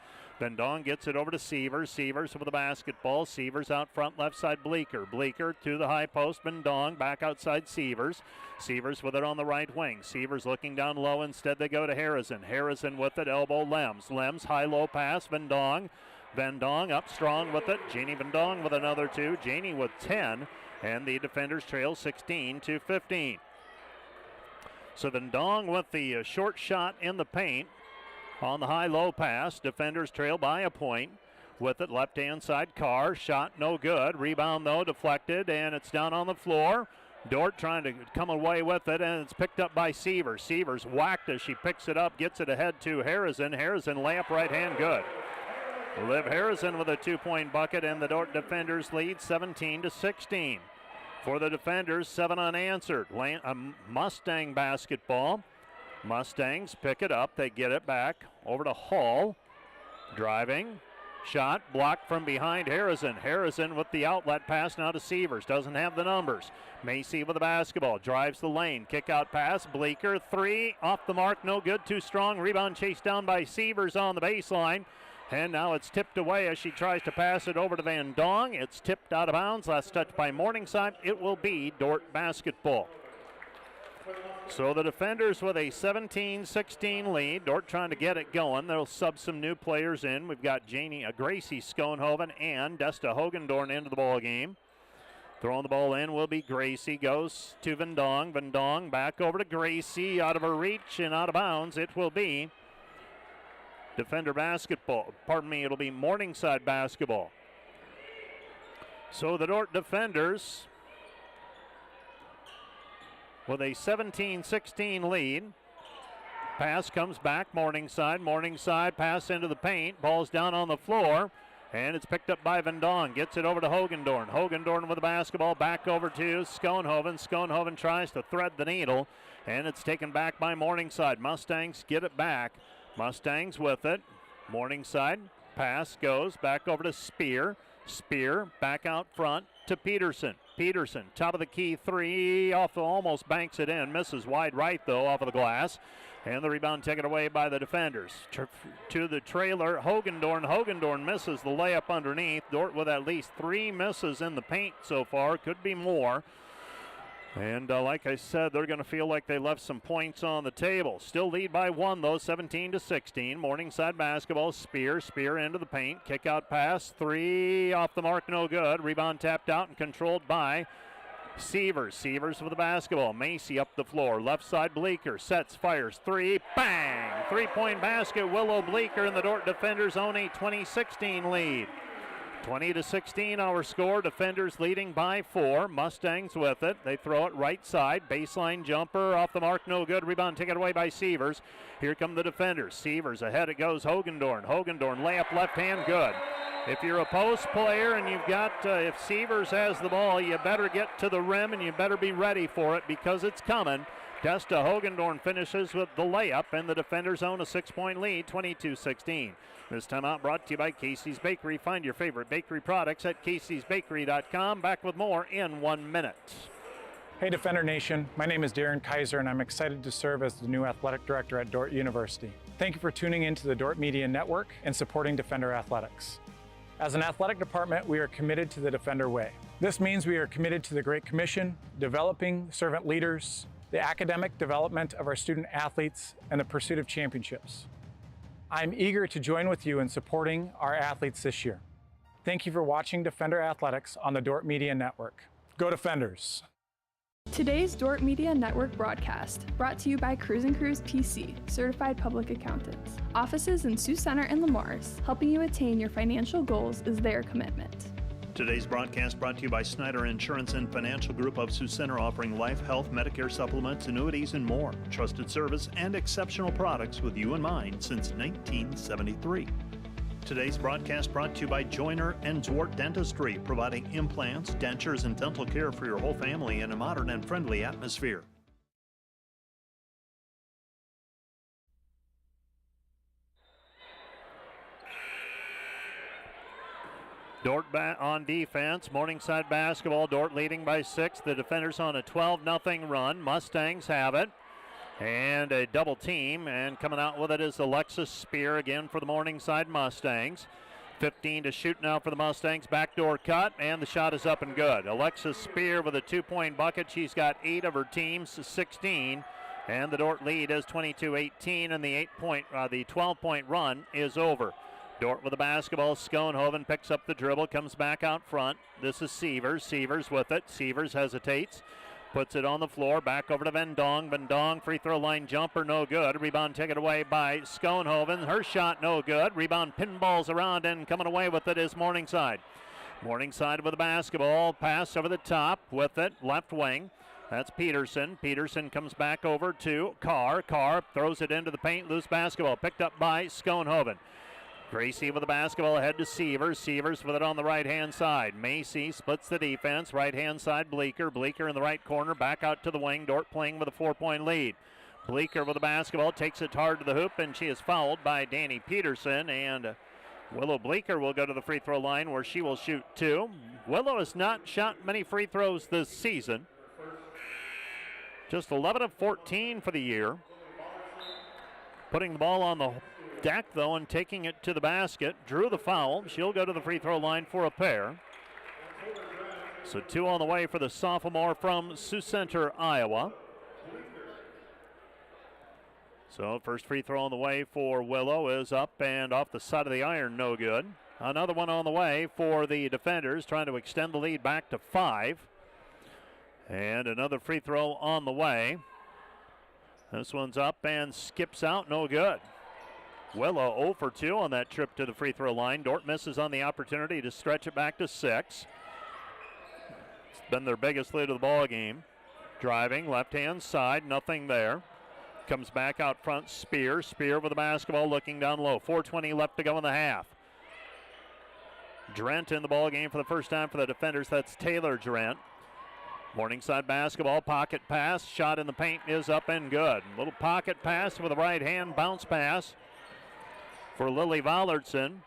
Van Dong gets it over to Sievers. Sievers with the basketball. Sievers out front, left side Bleeker. Bleeker to the high post. Van Dong back outside Sievers. Sievers with it on the right wing. Sievers looking down low. Instead they go to Harrison. Harrison with it, elbow Lems. Lems high-low pass. Van Dong. Van Dong up strong with it. Janie Van Dong with another 2. Janie with 10. And the defenders trail 16-15. So Van Dong with the short shot in the paint. On the high-low pass, defenders trail by a point. With it, left-hand side, Carr. Shot no good. Rebound, though, deflected, and it's down on the floor. Dordt trying to come away with it, and it's picked up by Sievers. Sievers whacked as she picks it up, gets it ahead to Harrison. Harrison layup right hand, good. Liv Harrison with a 2-point bucket, and the Dordt defenders lead 17-16. For the defenders, 7 unanswered. Mustang basketball. Mustangs pick it up. They get it back over to Hall. Driving. Shot blocked from behind Harrison. Harrison with the outlet pass now to Sievers. Doesn't have the numbers. Macy with the basketball. Drives the lane. Kick out pass. Bleeker. 3. Off the mark. No good. Too strong. Rebound chased down by Sievers on the baseline. And now it's tipped away as she tries to pass it over to Van Dong. It's tipped out of bounds. Last touch by Morningside. It will be Dordt basketball. So the defenders with a 17-16 lead. Dordt trying to get it going. They'll sub some new players in. We've got Gracie Schoenhoven and Desta Hogendorn into the ball game. Throwing the ball in will be Gracie. Goes to Van Dong. Van Dong back over to Gracie. Out of her reach and out of bounds. It will be defender basketball. Pardon me, it'll be Morningside basketball. So the Dordt defenders with a 17-16 lead. Pass comes back, Morningside. Morningside pass into the paint. Ball's down on the floor, and it's picked up by Van Dong. Gets it over to Hogendorn. Hogendorn with the basketball back over to Schoenhoven. Schoenhoven tries to thread the needle, and it's taken back by Morningside. Mustangs get it back. Mustangs with it. Morningside pass goes back over to Spear. Spear back out front to Peterson. Peterson, top of the key three, almost banks it in. Misses wide right, though, off of the glass. And the rebound taken away by the defenders. To the trailer, Hogendorn. Hogendorn misses the layup underneath. Dordt with at least 3 misses in the paint so far. Could be more. And like I said, they're going to feel like they left some points on the table. Still lead by 1, though, 17-16. Morningside basketball. Spear into the paint. Kick out pass. 3 off the mark, no good. Rebound tapped out and controlled by Sievers. Sievers with the basketball. Macy up the floor. Left side, Bleeker. Sets, fires. 3. Bang! 3-point basket. Willow Bleeker, and the Dordt defenders own a 20-16 lead. 20-16 our score. Defenders leading by 4. Mustangs with it. They throw it right side. Baseline jumper off the mark. No good. Rebound taken away by Sievers. Here come the defenders. Sievers ahead. It goes Hogendorn. Hogendorn layup left hand. Good. If you're a post player and you've got, if Sievers has the ball, you better get to the rim and you better be ready for it because it's coming. Desta Hogendorn finishes with the layup, and the defenders own a 6-point lead, 22-16. This timeout brought to you by Casey's Bakery. Find your favorite bakery products at caseysbakery.com. Back with more in 1 minute. Hey Defender Nation, my name is Darren Kaiser and I'm excited to serve as the new athletic director at Dordt University. Thank you for tuning into the Dordt Media Network and supporting Defender Athletics. As an athletic department, we are committed to the Defender way. This means we are committed to the Great Commission, developing servant leaders, the academic development of our student athletes, and the pursuit of championships. I'm eager to join with you in supporting our athletes this year. Thank you for watching Defender Athletics on the Dordt Media Network. Go Defenders! Today's Dordt Media Network broadcast, brought to you by Cruise & Cruise PC, certified public accountants. Offices in Sioux Center and Lemars, helping you attain your financial goals is their commitment. Today's broadcast brought to you by Snyder Insurance and Financial Group of Sioux Center, offering life, health, Medicare supplements, annuities, and more. Trusted service and exceptional products with you in mind since 1973. Today's broadcast brought to you by Joyner and Dordt Dentistry, providing implants, dentures, and dental care for your whole family in a modern and friendly atmosphere. Dordt on defense. Morningside basketball. Dordt leading by 6. The defenders on a 12-0 run. Mustangs have it. And a double team. And coming out with it is Alexis Spear again for the Morningside Mustangs. 15 to shoot now for the Mustangs. Backdoor cut. And the shot is up and good. Alexis Spear with a 2-point bucket. She's got 8 of her team's 16. And the Dordt lead is 22-18. And the 12-point run is over. Dordt with the basketball. Schoenhoven picks up the dribble, comes back out front. This is Sievers. Sievers with it. Sievers hesitates, puts it on the floor, back over to Van Dong. Van Dong, free throw line jumper, no good. Rebound taken away by Schoenhoven. Her shot, no good. Rebound pinballs around, and coming away with it is Morningside. Morningside with the basketball. Pass over the top with it, left wing. That's Peterson. Peterson comes back over to Carr. Carr throws it into the paint. Loose basketball picked up by Schoenhoven. Gracie with the basketball ahead to Sievers. Sievers with it on the right-hand side. Macy splits the defense. Right-hand side, Bleeker. Bleeker in the right corner. Back out to the wing. Dordt playing with a 4-point lead. Bleeker with the basketball. Takes it hard to the hoop, and she is fouled by Danny Peterson. And Willow Bleeker will go to the free throw line where she will shoot 2. Willow has not shot many free throws this season. Just 11 of 14 for the year. Putting the ball on the deck, though, and taking it to the basket. Drew the foul. She'll go to the free throw line for a pair. So 2 on the way for the sophomore from Sioux Center, Iowa. So first free throw on the way for Willow is up and off the side of the iron, no good. Another one on the way for the defenders, trying to extend the lead back to 5. And another free throw on the way. This one's up and skips out, no good. Willow 0 for 2 on that trip to the free throw line. Dordt misses on the opportunity to stretch it back to 6. It's been their biggest lead of the ball game. Driving, left-hand side, nothing there. Comes back out front, Spear. Spear with the basketball, looking down low. 4:20 left to go in the half. Drent in the ball game for the first time for the defenders. That's Taylor Drent. Morningside basketball, pocket pass. Shot in the paint is up and good. Little pocket pass with a right hand, bounce pass for Lily Vollardson.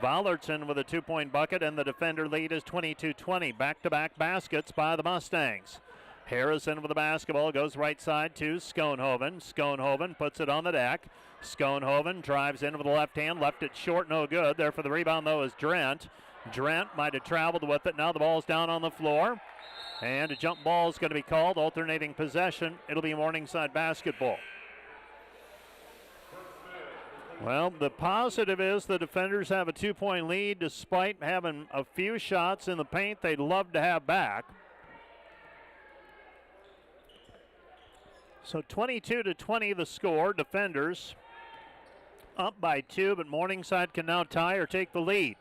Vollardson with a 2-point bucket, and the defender lead is 22-20. Back-to-back baskets by the Mustangs. Harrison with the basketball, goes right side to Schoenhoven. Schoenhoven puts it on the deck. Schoenhoven drives in with the left hand, left it short, no good. There for the rebound, though, is Drent. Drent might have traveled with it. Now the ball's down on the floor. And a jump ball is going to be called. Alternating possession. It'll be Morningside basketball. Well, the positive is the defenders have a 2-point lead despite having a few shots in the paint they'd love to have back. So 22-20 the score. Defenders up by 2, but Morningside can now tie or take the lead.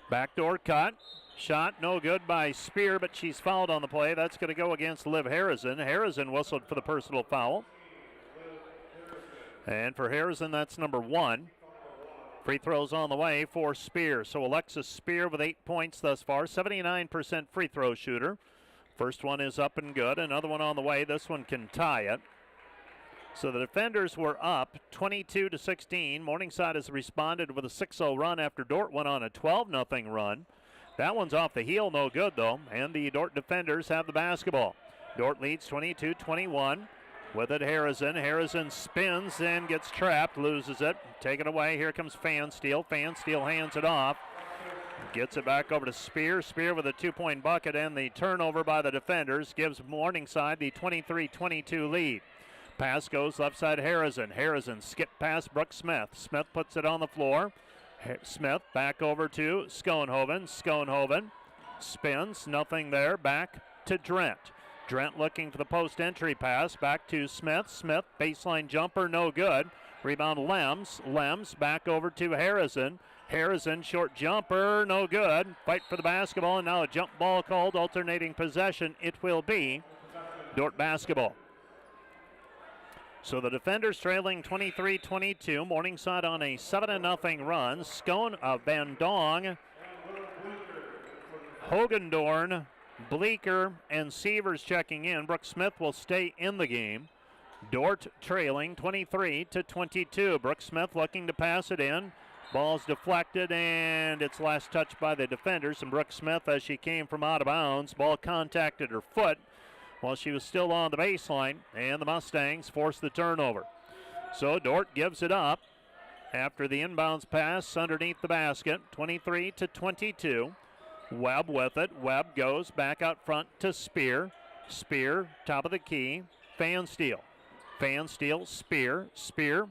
Backdoor cut. Shot no good by Spear, but she's fouled on the play. That's going to go against Liv Harrison. Harrison whistled for the personal foul. And for Harrison, that's number 1. Free throws on the way for Spear. So Alexis Spear with 8 points thus far, 79% free throw shooter. First one is up and good. Another one on the way. This one can tie it. So the defenders were up 22-16. Morningside has responded with a 6-0 run after Dordt went on a 12-0 run. That one's off the heel, no good though. And the Dordt defenders have the basketball. Dordt leads 22-21. With it, Harrison. Harrison spins and gets trapped, loses it. Take it away. Here comes Fansteel. Fansteel hands it off. Gets it back over to Spear. Spear with a 2-point bucket, and the turnover by the defenders gives Morningside the 23-22 lead. Pass goes left side Harrison. Harrison skip past Brooke Smith. Smith puts it on the floor. Smith back over to Schoenhoven. Schoenhoven spins, nothing there. Back to Drent. Drent looking for the post entry pass. Back to Smith. Smith baseline jumper, no good. Rebound Lems. Lems back over to Harrison. Harrison short jumper, no good. Fight for the basketball, and now a jump ball called. Alternating possession. It will be Dordt basketball. So the defenders trailing 23-22. Morningside on a 7-0 run. Van Dong, Hogendorn, Bleeker, and Sievers checking in. Brooke Smith will stay in the game. Dordt trailing 23-22. Brooke Smith looking to pass it in. Ball's deflected, and it's last touched by the defenders. And Brooke Smith, as she came from out of bounds, ball contacted her foot while she was still on the baseline, and the Mustangs force the turnover. So Dordt gives it up after the inbounds pass underneath the basket, 23-22. Webb with it. Webb goes back out front to Spear. Spear, top of the key. Fansteel. Fansteel, Spear. Spear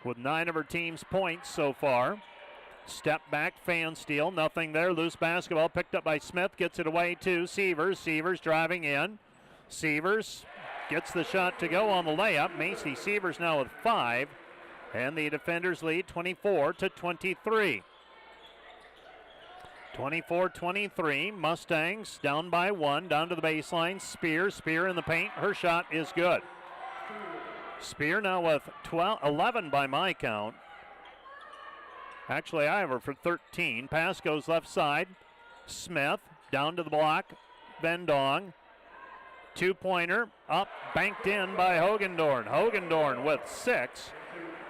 with 9 of her team's points so far. Step back, Fansteel. Nothing there. Loose basketball picked up by Smith. Gets it away to Sievers. Sievers driving in. Sievers gets the shot to go on the layup. Macy Sievers now with 5. And the defenders lead 24-23. 24-23. Mustangs down by 1. Down to the baseline. Spear in the paint. Her shot is good. Spear now with 11 by my count. Actually, I have her for 13. Pass goes left side. Smith down to the block. Vendong. 2-pointer up, banked in by Hogendorn. Hogendorn with 6.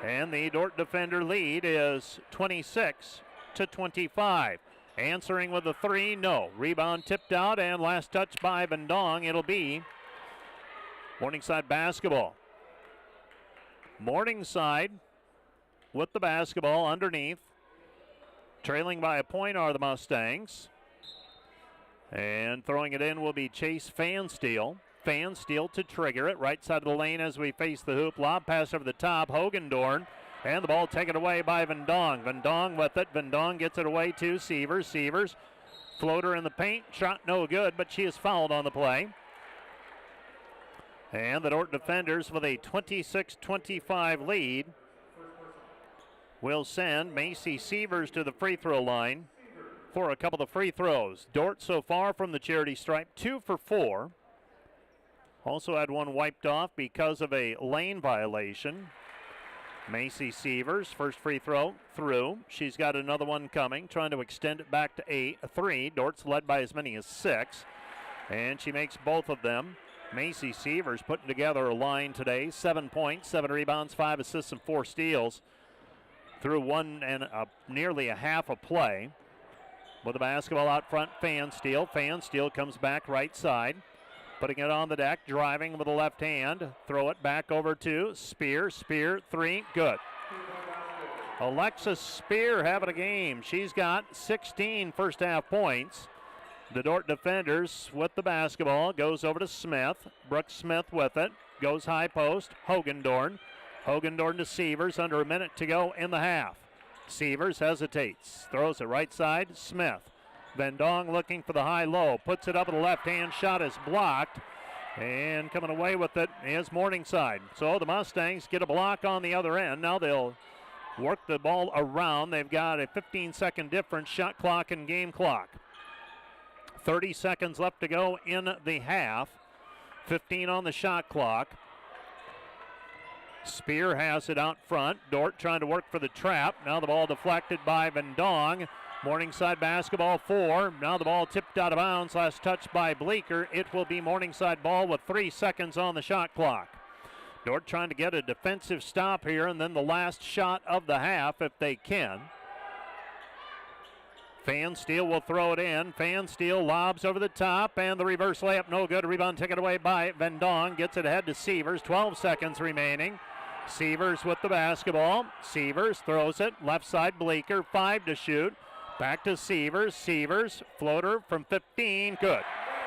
And the Dordt defender lead is 26-25. Answering with a 3, no. Rebound tipped out, and last touch by Vendong. It'll be Morningside basketball. Morningside with the basketball underneath. Trailing by a point are the Mustangs. And throwing it in will be Chase Fansteel. Fansteel to trigger it. Right side of the lane as we face the hoop. Lob pass over the top. Hogendorn. And the ball taken away by Vendong. Vendong with it. Vendong gets it away to Sievers. Sievers. Floater in the paint. Shot no good, but she is fouled on the play. And the Dordt defenders with a 26-25 lead will send Macy Sievers to the free throw line for a couple of free throws. Dordt so far from the charity stripe, 2 for 4. Also had one wiped off because of a lane violation. Macy Sievers, first free throw through. She's got another one coming, trying to extend it back to 3. Dordt's led by as many as 6. And she makes both of them. Macy Sievers putting together a line today. 7 points, 7 rebounds, 5 assists, and 4 steals through nearly a half a play. With the basketball out front, Fansteel. Fansteel comes back right side. Putting it on the deck, driving with the left hand. Throw it back over to Spear. Spear, 3, good. Alexis Spear having a game. She's got 16 first half points. The Dordt defenders with the basketball. Goes over to Smith. Brooks Smith with it. Goes high post. Hogendorn. Hogendorn to Sievers. Under a minute to go in the half. Sievers hesitates. Throws it right side. Smith. Vendong looking for the high-low. Puts it up with the left-hand. Shot is blocked. And coming away with it is Morningside. So the Mustangs get a block on the other end. Now they'll work the ball around. They've got a 15-second difference, shot clock and game clock. 30 seconds left to go in the half. 15 on the shot clock. Spear has it out front. Dordt trying to work for the trap. Now the ball deflected by Vendong. Morningside basketball 4. Now the ball tipped out of bounds. Last touch by Bleeker. It will be Morningside ball with 3 seconds on the shot clock. Dordt trying to get a defensive stop here, and then the last shot of the half if they can. Fansteel will throw it in. Fansteel lobs over the top, and the reverse layup no good. Rebound taken away by Vendong. Gets it ahead to Sievers. 12 seconds remaining. Sievers with the basketball. Sievers throws it. Left side Bleeker. 5 to shoot. Back to Sievers. Sievers, floater from 15, good.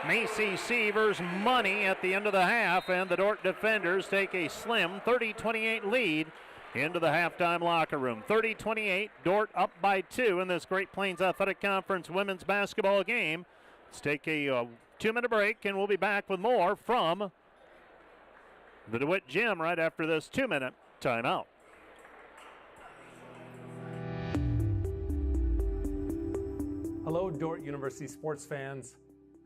Macy Sievers money at the end of the half, and the Dordt defenders take a slim 30-28 lead into the halftime locker room. 30-28, Dordt up by 2 in this Great Plains Athletic Conference women's basketball game. Let's take a 2-minute break, and we'll be back with more from the DeWitt Gym right after this 2-minute timeout. Hello, Dordt University sports fans.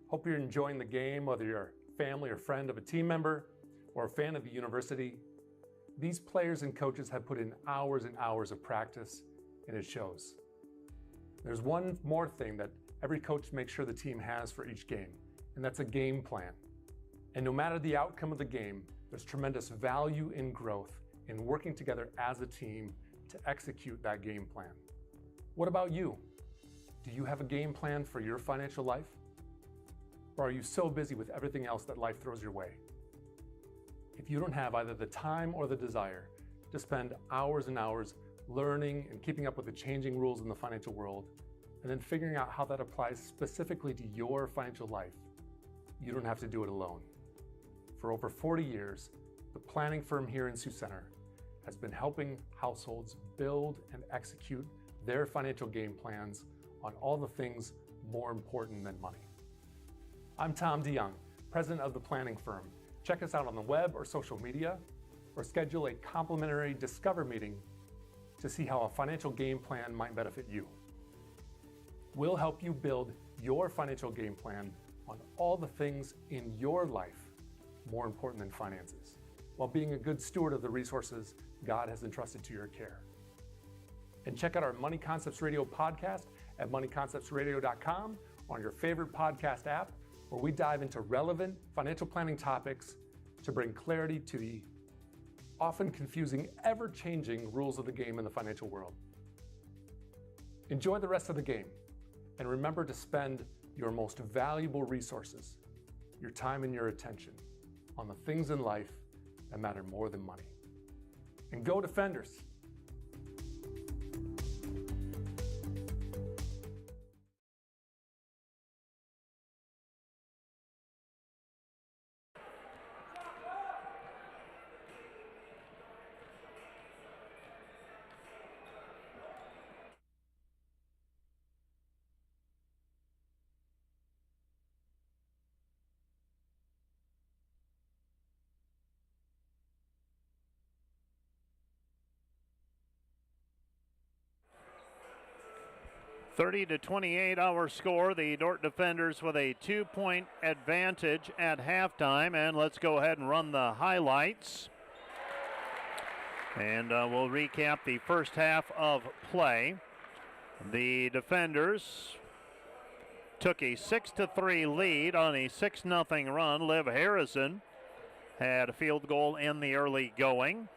Hope you're enjoying the game, whether you're a family or friend of a team member or a fan of the university. These players and coaches have put in hours and hours of practice, and it shows. There's one more thing that every coach makes sure the team has for each game, and that's a game plan. And no matter the outcome of the game, there's tremendous value in growth in working together as a team to execute that game plan. What about you? Do you have a game plan for your financial life? Or are you so busy with everything else that life throws your way? If you don't have either the time or the desire to spend hours and hours learning and keeping up with the changing rules in the financial world, and then figuring out how that applies specifically to your financial life, you don't have to do it alone. For over 40 years, the planning firm here in Sioux Center has been helping households build and execute their financial game plans on all the things more important than money. I'm Tom DeYoung, president of the planning firm. Check us out on the web or social media, or schedule a complimentary Discover meeting to see how a financial game plan might benefit you. We'll help you build your financial game plan on all the things in your life more important than finances, while being a good steward of the resources God has entrusted to your care. And check out our Money Concepts Radio podcast at moneyconceptsradio.com, on your favorite podcast app, where we dive into relevant financial planning topics to bring clarity to the often confusing, ever-changing rules of the game in the financial world. Enjoy the rest of the game, and remember to spend your most valuable resources, your time and your attention, on the things in life that matter more than money. And go Defenders! 30-28 our score. The Dordt defenders with a 2-point advantage at halftime. And let's go ahead and run the highlights. And we'll recap the first half of play. The defenders took a 6-3 lead on a 6-0 run. Liv Harrison had a field goal in the early going.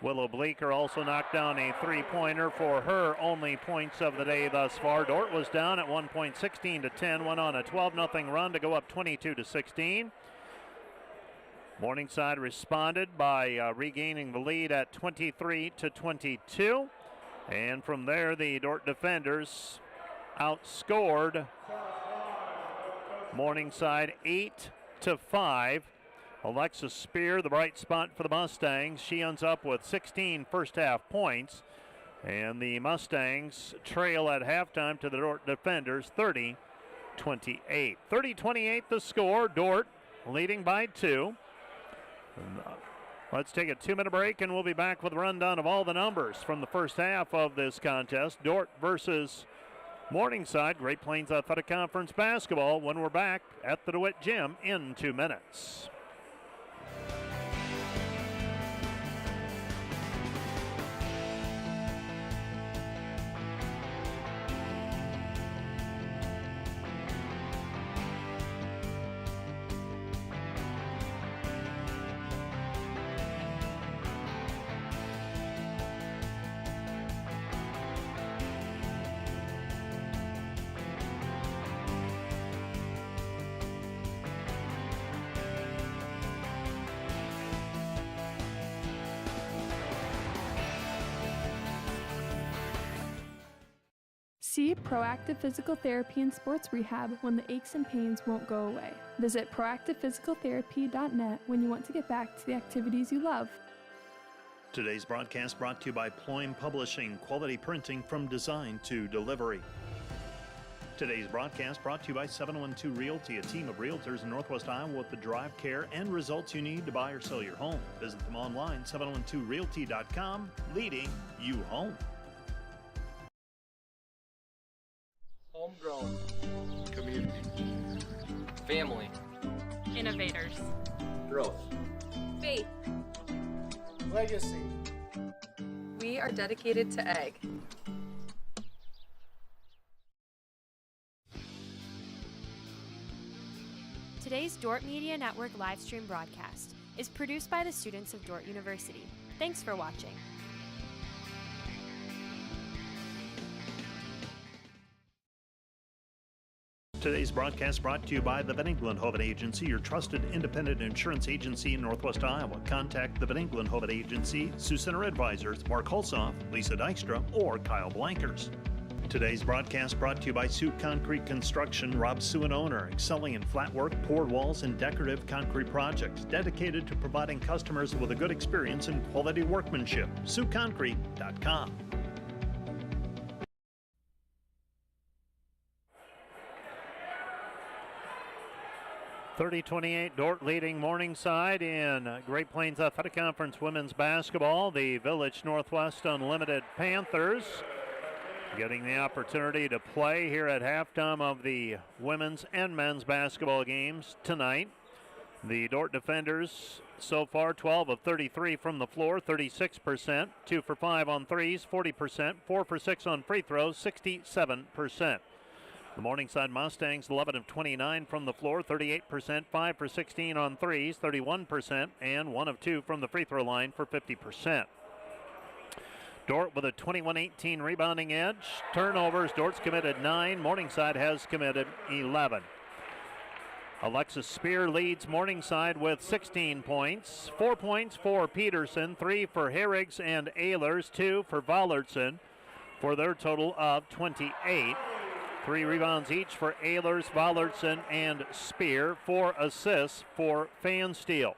Willow Bleeker also knocked down a 3-pointer for her only points of the day thus far. Dordt was down at one point 16-10, went on a 12-0 run to go up 22-16. Morningside responded by regaining the lead at 23-22. And from there, the Dordt defenders outscored Morningside 8-5. Alexis Spear, the bright spot for the Mustangs. She ends up with 16 first half points. And the Mustangs trail at halftime to the Dordt defenders 30-28. 30-28 the score. Dordt leading by 2. Let's take a 2-minute break and we'll be back with a rundown of all the numbers from the first half of this contest. Dordt versus Morningside, Great Plains Athletic Conference basketball, when we're back at the DeWitt Gym in 2 minutes. See Proactive Physical Therapy and Sports Rehab when the aches and pains won't go away. Visit proactivephysicaltherapy.net when you want to get back to the activities you love. Today's broadcast brought to you by Ployne Publishing, quality printing from design to delivery. Today's broadcast brought to you by 712 Realty, a team of realtors in Northwest Iowa with the drive, care, and results you need to buy or sell your home. Visit them online, 712realty.com, leading you home. Homegrown. Community. Family. Innovators. Growth. Faith. Legacy. We are dedicated to egg. Today's Dordt Media Network live stream broadcast is produced by the students of Dordt University. Thanks for watching. Today's broadcast brought to you by the Van Engelen-Hoven Agency, your trusted independent insurance agency in Northwest Iowa. Contact the Van Engelen-Hoven Agency, Sioux Center Advisors, Mark Hulsoff, Lisa Dykstra, or Kyle Blankers. Today's broadcast brought to you by Sioux Concrete Construction, Rob Sioux and owner, excelling in flat work, poured walls, and decorative concrete projects, dedicated to providing customers with a good experience and quality workmanship. SiouxConcrete.com. (30-28) Dordt leading Morningside in Great Plains Athletic Conference women's basketball. The Village Northwest Unlimited Panthers getting the opportunity to play here at halftime of the women's and men's basketball games tonight. The Dordt defenders so far 12 of 33 from the floor, 36%, 2 for 5 on threes, 40%, 4 for 6 on free throws, 67%. The Morningside Mustangs 11 of 29 from the floor, 38%, 5 for 16 on threes, 31%, and 1 of 2 from the free throw line for 50%. Dordt with a 21-18 rebounding edge. Turnovers, Dordt's committed 9, Morningside has committed 11. Alexis Spear leads Morningside with 16 points. 4 points for Peterson, 3 for Herrigs and Ehlers, 2 for Vallertson for their total of 28. 3 rebounds each for Ehlers, Vallertson, and Spear. 4 assists for Fansteel.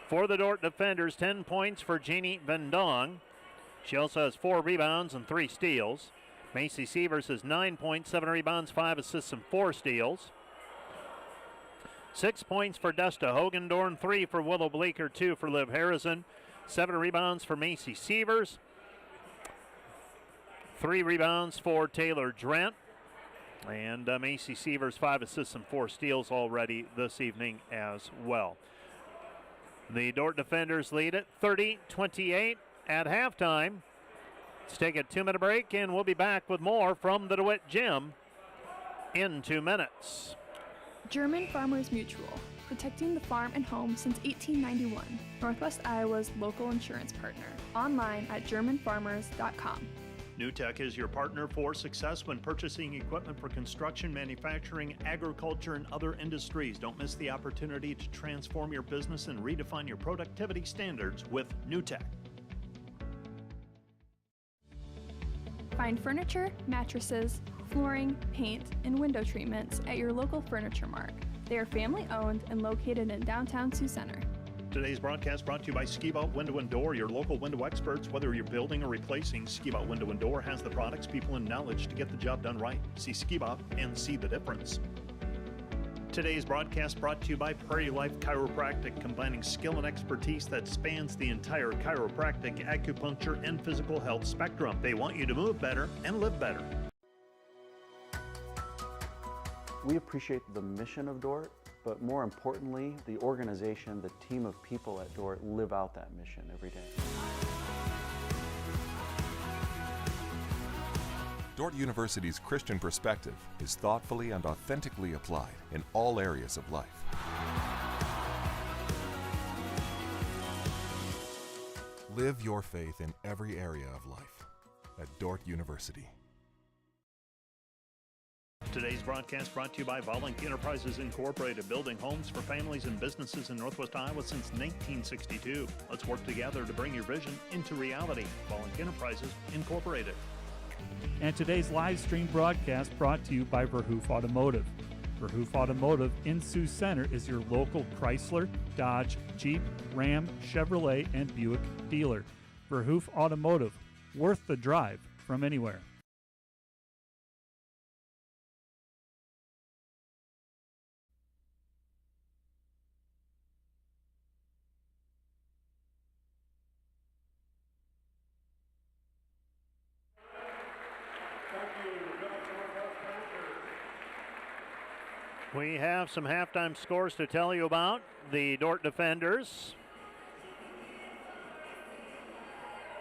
For the Dordt defenders, 10 points for Janie Vendong. She also has 4 rebounds and 3 steals. Macy Sievers has 9 points, 7 rebounds, 5 assists, and 4 steals. 6 points for Desta Hogendorn, 3 for Willow Bleeker, 2 for Liv Harrison. 7 rebounds for Macy Sievers. 3 rebounds for Taylor Drent. And Macy Sievers, 5 assists and 4 steals already this evening as well. The Dordt defenders lead it 30-28 at halftime. Let's take a 2-minute break, and we'll be back with more from the DeWitt Gym in 2 minutes. German Farmers Mutual, protecting the farm and home since 1891. Northwest Iowa's local insurance partner. Online at germanfarmers.com. NewTek is your partner for success when purchasing equipment for construction, manufacturing, agriculture, and other industries. Don't miss the opportunity to transform your business and redefine your productivity standards with NewTek. Find furniture, mattresses, flooring, paint, and window treatments at your local Furniture Mart. They are family-owned and located in downtown Sioux Center. Today's broadcast brought to you by Ski-Bout Window and Door, your local window experts. Whether you're building or replacing, Ski-Bout Window and Door has the products, people, and knowledge to get the job done right. See Ski-Bout and see the difference. Today's broadcast brought to you by Prairie Life Chiropractic, combining skill and expertise that spans the entire chiropractic, acupuncture, and physical health spectrum. They want you to move better and live better. We appreciate the mission of Dordt, but more importantly, the organization, the team of people at Dordt live out that mission every day. Dordt University's Christian perspective is thoughtfully and authentically applied in all areas of life. Live your faith in every area of life at Dordt University. Today's broadcast brought to you by Volink Enterprises Incorporated, building homes for families and businesses in Northwest Iowa since 1962. Let's work together to bring your vision into reality. Volink Enterprises Incorporated. And today's live stream broadcast brought to you by Verhoof Automotive. Verhoof Automotive in Sioux Center is your local Chrysler, Dodge, Jeep, Ram, Chevrolet, and Buick dealer. Verhoof Automotive, worth the drive from anywhere. We have some halftime scores to tell you about. The Dordt defenders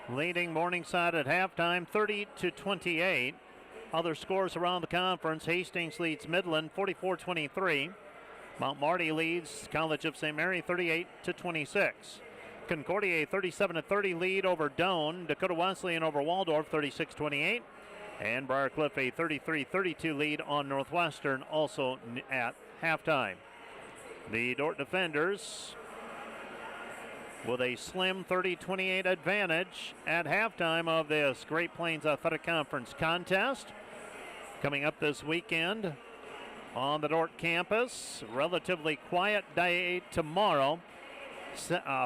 leading Morningside at halftime 30-28. Other scores around the conference: Hastings leads Midland 44-23. Mount Marty leads College of St. Mary 38-26. Concordia 37-30 lead over Doane. Dakota Wesleyan over Waldorf 36-28. And Briarcliff a 33-32 lead on Northwestern, also at halftime. The Dordt defenders with a slim 30-28 advantage at halftime of this Great Plains Athletic Conference contest. Coming up this weekend on the Dordt campus, relatively quiet day tomorrow.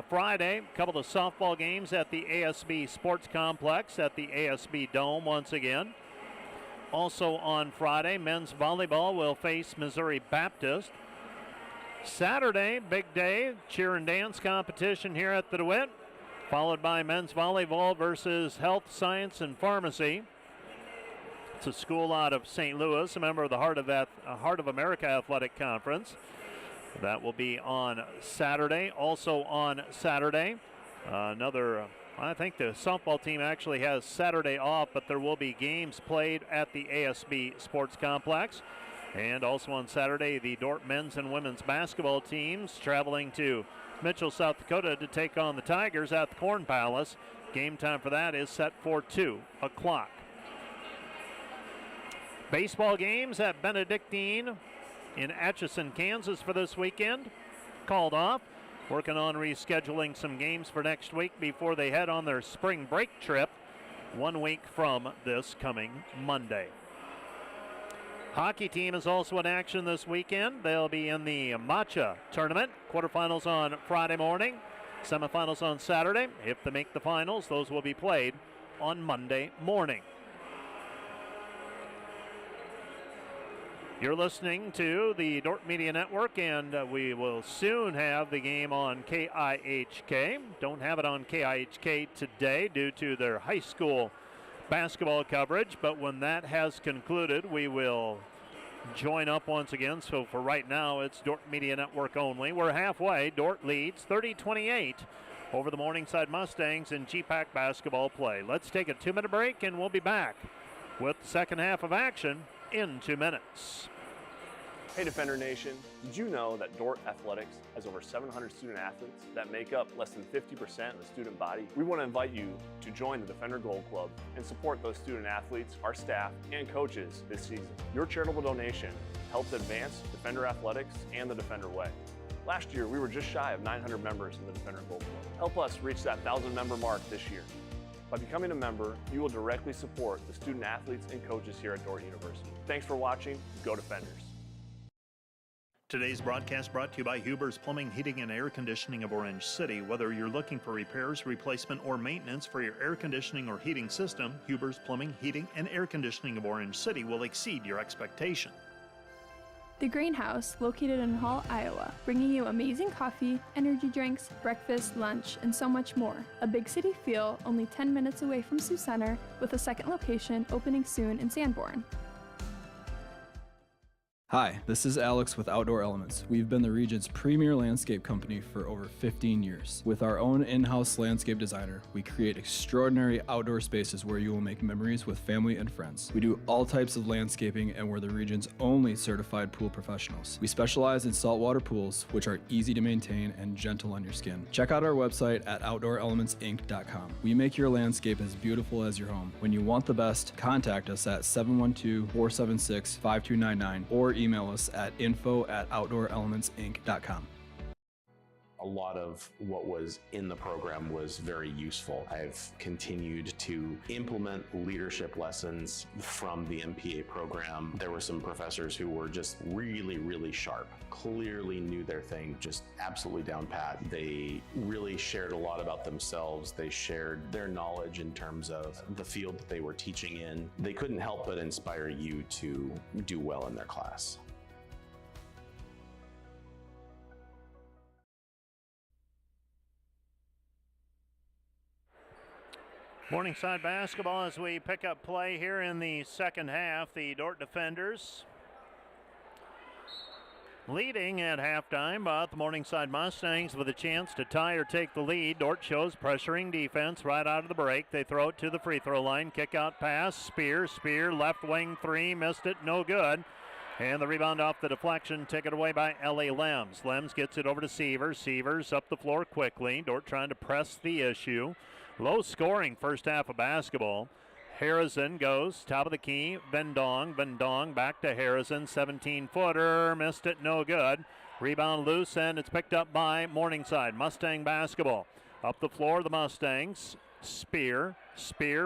Friday, a couple of softball games at the ASB Sports Complex at the ASB Dome once again. Also on Friday, men's volleyball will face Missouri Baptist. Saturday, big day, cheer and dance competition here at the DeWitt, followed by men's volleyball versus Health, Science, and Pharmacy. It's a school out of St. Louis, a member of the Heart of America Athletic Conference. That will be on Saturday. Also on Saturday, I think the softball team actually has Saturday off, but there will be games played at the ASB Sports Complex. And also on Saturday, the Dordt men's and women's basketball teams traveling to Mitchell, South Dakota to take on the Tigers at the Corn Palace. Game time for that is set for 2 o'clock. Baseball games at Benedictine in Atchison, Kansas for this weekend called off. Working on rescheduling some games for next week before they head on their spring break trip 1 week from this coming Monday. Hockey team is also in action this weekend. They'll be in the Matcha tournament. Quarterfinals on Friday morning, semifinals on Saturday. If they make the finals, those will be played on Monday morning. You're listening to the Dordt Media Network, and we will soon have the game on KIHK. Don't have it on KIHK today due to their high school basketball coverage, but when that has concluded, we will join up once again. So for right now, it's Dordt Media Network only. We're halfway. Dordt leads 30-28 over the Morningside Mustangs in GPAC basketball play. Let's take a 2-minute break, and we'll be back with the second half of action in 2 minutes. Hey Defender Nation, did you know that Dordt Athletics has over 700 student athletes that make up less than 50% of the student body? We want to invite you to join the Defender Gold Club and support those student athletes, our staff, and coaches this season. Your charitable donation helps advance Defender Athletics and the Defender Way. Last year, we were just shy of 900 members in the Defender Gold Club. Help us reach that 1,000 member mark this year. By becoming a member, you will directly support the student athletes and coaches here at Dordt University. Thanks for watching. Go Defenders. Today's broadcast brought to you by Huber's Plumbing, Heating, and Air Conditioning of Orange City. Whether you're looking for repairs, replacement, or maintenance for your air conditioning or heating system, Huber's Plumbing, Heating, and Air Conditioning of Orange City will exceed your expectation. The Greenhouse, located in Hall, Iowa, bringing you amazing coffee, energy drinks, breakfast, lunch, and so much more. A big city feel, only 10 minutes away from Sioux Center, with a second location opening soon in Sanborn. Hi, this is Alex with Outdoor Elements. We've been the region's premier landscape company for over 15 years. With our own in-house landscape designer, we create extraordinary outdoor spaces where you will make memories with family and friends. We do all types of landscaping, and we're the region's only certified pool professionals. We specialize in saltwater pools, which are easy to maintain and gentle on your skin. Check out our website at OutdoorElementsInc.com. We make your landscape as beautiful as your home. When you want the best, contact us at 712-476-5299 or email us at info@OutdoorElementsInc.com. A lot of what was in the program was very useful. I've continued to implement leadership lessons from the MPA program. There were some professors who were just really, really sharp, clearly knew their thing, just absolutely down pat. They really shared a lot about themselves. They shared their knowledge in terms of the field that they were teaching in. They couldn't help but inspire you to do well in their class. Morningside basketball as we pick up play here in the second half. The Dordt Defenders leading at halftime, but the Morningside Mustangs with a chance to tie or take the lead. Dordt shows pressuring defense right out of the break. They throw it to the free throw line. Kick out pass. Spear left wing three. Missed it. No good. And the rebound off the deflection, taken away by Ellie Lems. Lems gets it over to Sievers. Sievers up the floor quickly. Dordt trying to press the issue. Low scoring first half of basketball. Harrison goes top of the key. Vendong back to Harrison. 17-footer. Missed it. No good. Rebound loose, and it's picked up by Morningside. Mustang basketball. Up the floor, the Mustangs. Spear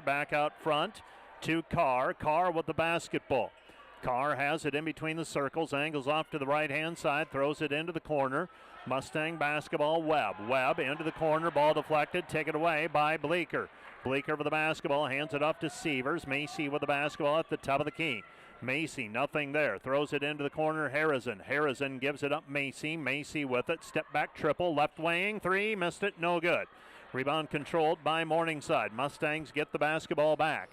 back out front to Carr. Carr with the basketball. Carr has it in between the circles. Angles off to the right-hand side. Throws it into the corner. Mustang basketball, Webb into the corner, ball deflected, taken away by Bleeker. Bleeker with the basketball, hands it off to Sievers. Macy with the basketball at the top of the key. Macy, nothing there, throws it into the corner, Harrison gives it up, Macy with it, step back triple, left wing, three, missed it, no good. Rebound controlled by Morningside. Mustangs get the basketball back.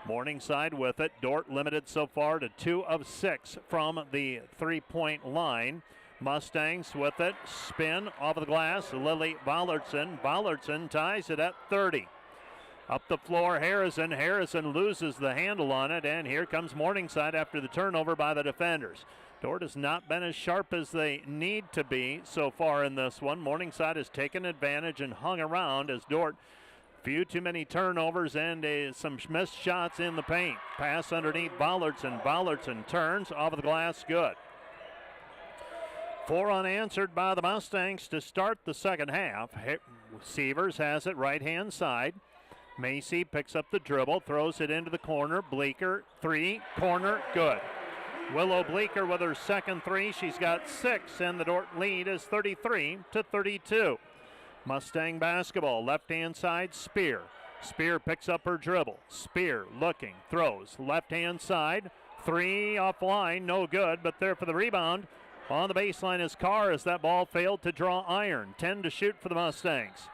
Morningside with it. Dordt limited so far to 2 of 6 from the three-point line. Mustangs with it. Spin off of the glass. Lily Vallertson ties it at 30. Up the floor, Harrison loses the handle on it, and here comes Morningside after the turnover by the defenders. Dordt has not been as sharp as they need to be so far in this one. Morningside has taken advantage and hung around as Dordt few too many turnovers and some missed shots in the paint. Pass underneath Vallertson turns off of the glass, good. 4 unanswered by the Mustangs to start the second half. Sievers has it right-hand side. Macy picks up the dribble, throws it into the corner. Bleeker, three, corner, good. Willow Bleeker with her second three. She's got 6, and the Dordt lead is 33-32. Mustang basketball, left-hand side, Spear. Spear picks up her dribble. Spear looking, throws, left-hand side. 3 offline, no good, but there for the rebound. On the baseline is Carr as that ball failed to draw iron. 10 to shoot for the Mustangs.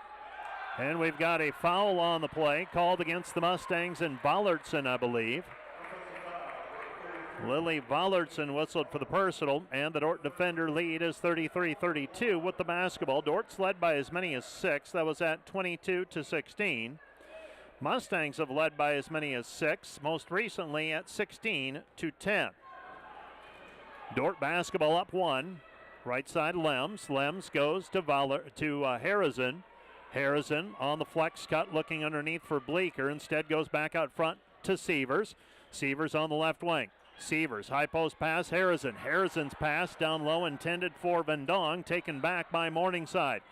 And we've got a foul on the play called against the Mustangs and Vollertson, I believe. Lily Vollertson whistled for the personal, and the Dordt defender lead is 33-32 with the basketball. Dort's led by as many as 6. That was at 22-16. Mustangs have led by as many as 6, most recently at 16-10. Dordt basketball up 1. Right side Lems. Lems goes to Harrison. Harrison on the flex cut looking underneath for Bleeker. Instead goes back out front to Sievers. Sievers on the left wing. Sievers, high post pass, Harrison. Harrison's pass down low intended for Vendong, taken back by Morningside.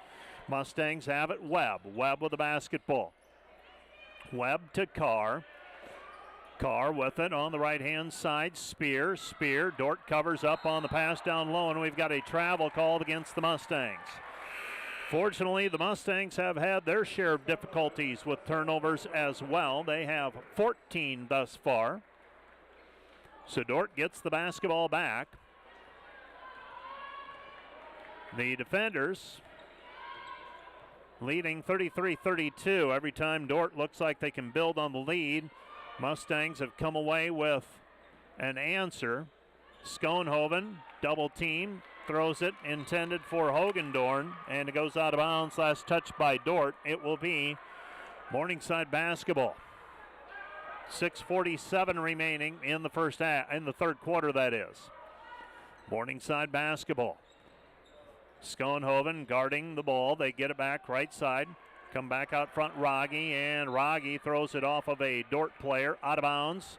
Mustangs have it Webb. Webb with the basketball. Webb to Carr. Carr with it on the right-hand side. Spear. Dordt covers up on the pass down low, and we've got a travel called against the Mustangs. Fortunately, the Mustangs have had their share of difficulties with turnovers as well. They have 14 thus far. So Dordt gets the basketball back. The defenders leading 33-32. Every time Dordt looks like they can build on the lead, Mustangs have come away with an answer. Schoenhoven, double team, throws it, intended for Hogendorn, and it goes out of bounds. Last touch by Dordt. It will be Morningside basketball. 6:47 remaining in the third quarter, that is. Morningside basketball. Schoenhoven guarding the ball. They get it back right side. Come back out front, Rogge, and Rogge throws it off of a Dordt player out of bounds.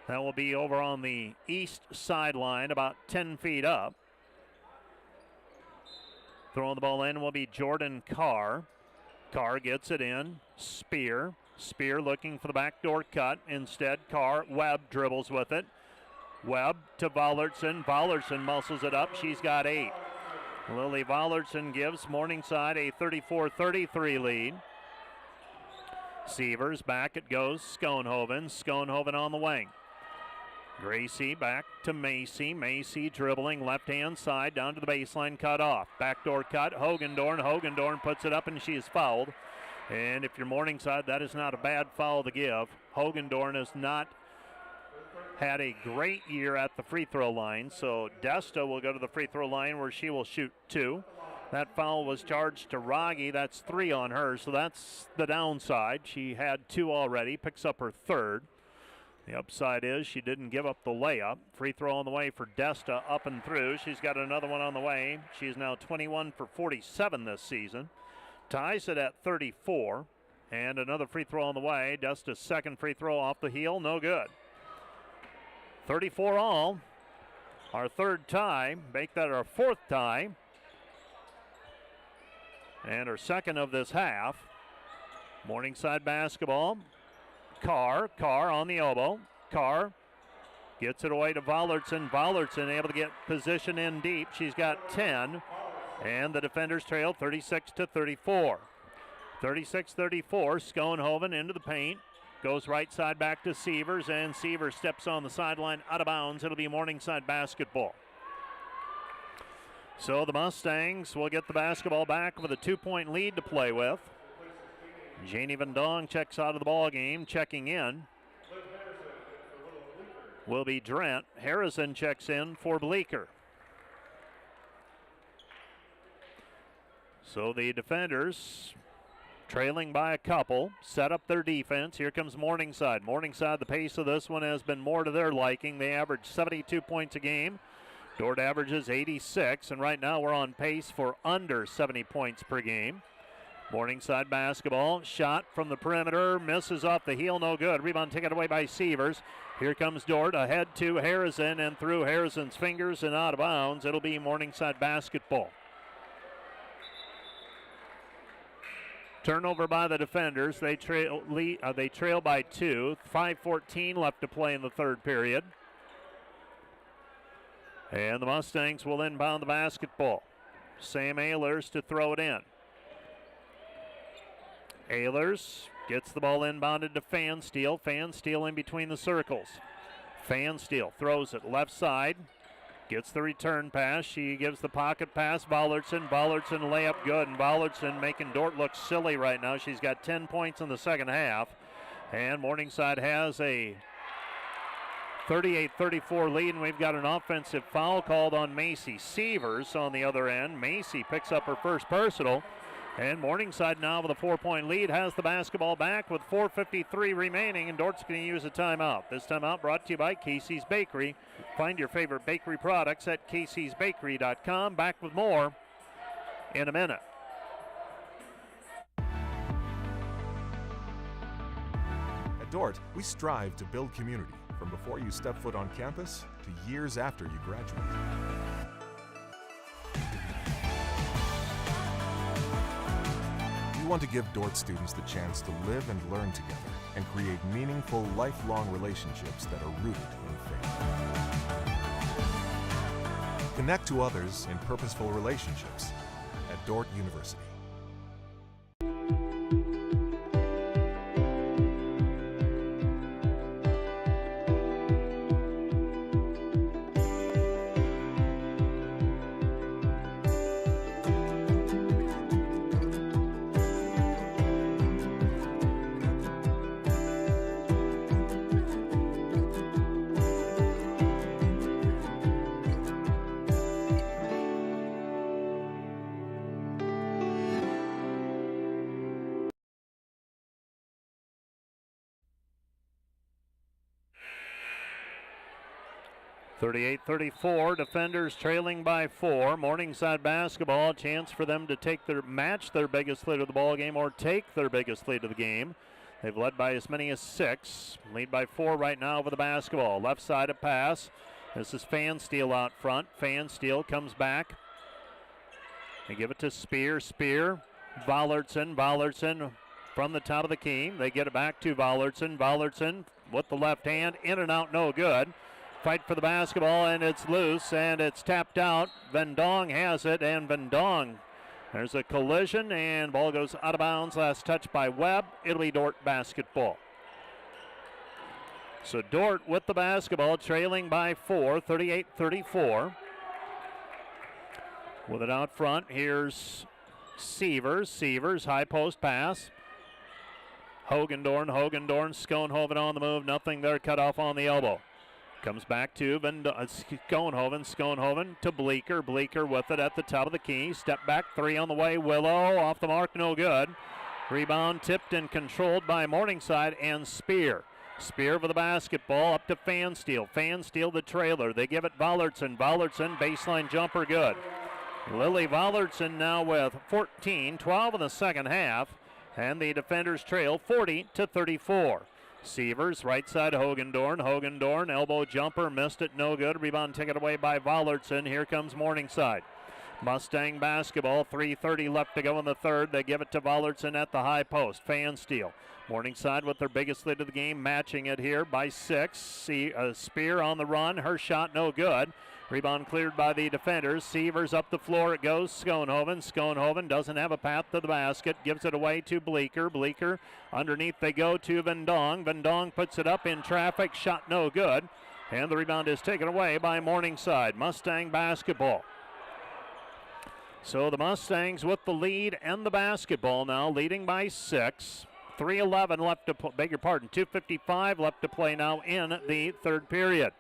That will be over on the east sideline, about 10 feet up. Throwing the ball in will be Jordan Carr. Carr gets it in. Spear looking for the backdoor cut. Instead, Webb dribbles with it. Webb to Vollertson. Vollertson muscles it up. She's got 8. Lily Vollertson gives Morningside a 34-33 lead. Sievers, back it goes. Schoenhoven on the wing. Gracie back to Macy. Macy dribbling left-hand side down to the baseline, cut off. Backdoor cut, Hogendorn. Hogendorn puts it up and she is fouled. And if you're Morningside, that is not a bad foul to give. Hogendorn has not had a great year at the free throw line, so Desta will go to the free throw line where she will shoot 2. That foul was charged to Rogge. That's 3 on her, so that's the downside. She had 2 already, picks up her 3rd. The upside is she didn't give up the layup. Free throw on the way for Desta, up and through. She's got another one on the way. She is now 21 for 47 this season. Ties it at 34. And another free throw on the way. Desta's second free throw off the heel, no good. 34 all. Our 3rd tie. Make that our 4th tie. And our 2nd of this half. Morningside basketball. Carr on the elbow. Carr gets it away to Vollertson. Vollertson able to get position in deep. She's got 10. And the defenders trail 36-34. 36-34. Schoenhoven into the paint. Goes right side back to Sievers, and Sievers steps on the sideline out of bounds. It'll be Morningside basketball. So the Mustangs will get the basketball back with a 2-point lead to play with. Janie Vendong checks out of the ball game. Checking in will be Drent. Harrison checks in for Bleeker. So the defenders, trailing by a couple, set up their defense. Here comes Morningside. Morningside, the pace of this one has been more to their liking. They average 72 points a game. Dordt averages 86, and right now we're on pace for under 70 points per game. Morningside basketball, shot from the perimeter, misses off the heel, no good. Rebound taken away by Sievers. Here comes Dordt, ahead to Harrison, and through Harrison's fingers and out of bounds. It'll be Morningside basketball. Turnover by the defenders. They trail by 2. 5:14 left to play in the 3rd period. And the Mustangs will inbound the basketball. Sam Ehlers to throw it in. Ehlers gets the ball inbounded to Fansteel. Fansteel in between the circles. Fansteel throws it left side. Gets the return pass. She gives the pocket pass. Ballardson layup good. And Ballardson making Dordt look silly right now. She's got 10 points in the second half. And Morningside has a 38-34 lead, and we've got an offensive foul called on Macy Sievers on the other end. Macy picks up her first personal, and Morningside now with a 4-point lead has the basketball back with 4:53 remaining, and Dort's going to use a timeout. This timeout brought to you by Casey's Bakery. Find your favorite bakery products at caseysbakery.com. Back with more in a minute. At Dordt, we strive to build community from before you step foot on campus to years after you graduate. We want to give Dordt students the chance to live and learn together and create meaningful, lifelong relationships that are rooted in faith. Connect to others in purposeful relationships at Dordt University. (38-34), defenders trailing by 4. Morningside basketball, a chance for them to match their biggest lead of the ball game or take their biggest lead of the game. They've led by as many as 6. Lead by 4 right now over the basketball. Left side of pass. This is Fansteel out front. Fansteel comes back. They give it to Spear. Ballardson from the top of the key. They get it back to Ballardson with the left hand. In and out, no good. Fight for the basketball, and it's loose, and it's tapped out. Vendong has it, and Vendong, there's a collision, and ball goes out of bounds. Last touch by Webb. It'll be Dordt basketball. So Dordt with the basketball, trailing by 4, 38-34. With it out front, here's Sievers, high post pass. Hogendorn, Schoenhoven on the move, nothing there, cut off on the elbow. Comes back to Schoenhoven to Bleeker with it at the top of the key. Step back, 3 on the way. Willow off the mark, no good. Rebound tipped and controlled by Morningside, and Spear for the basketball up to Fansteel the trailer. They give it Ballardson, baseline jumper good. Lily Ballardson now with 14, 12 in the second half, and the defenders trail 40-34. Sievers, right side, Hogendorn, elbow jumper, missed it, no good. Rebound taken away by Ballardson. Here comes Morningside. Mustang basketball, 3:30 left to go in the third. They give it to Ballardson at the high post. Fansteel. Morningside with their biggest lead of the game, matching it here by 6. Spear on the run, her shot no good. Rebound cleared by the defenders. Sievers up the floor, it goes. Schoenhoven doesn't have a path to the basket, gives it away to Bleeker. Underneath they go to Vendong puts it up in traffic, shot no good. And the rebound is taken away by Morningside. Mustang basketball. So the Mustangs with the lead and the basketball now, leading by 6. 3:11 left to 2:55 left to play now in the third period.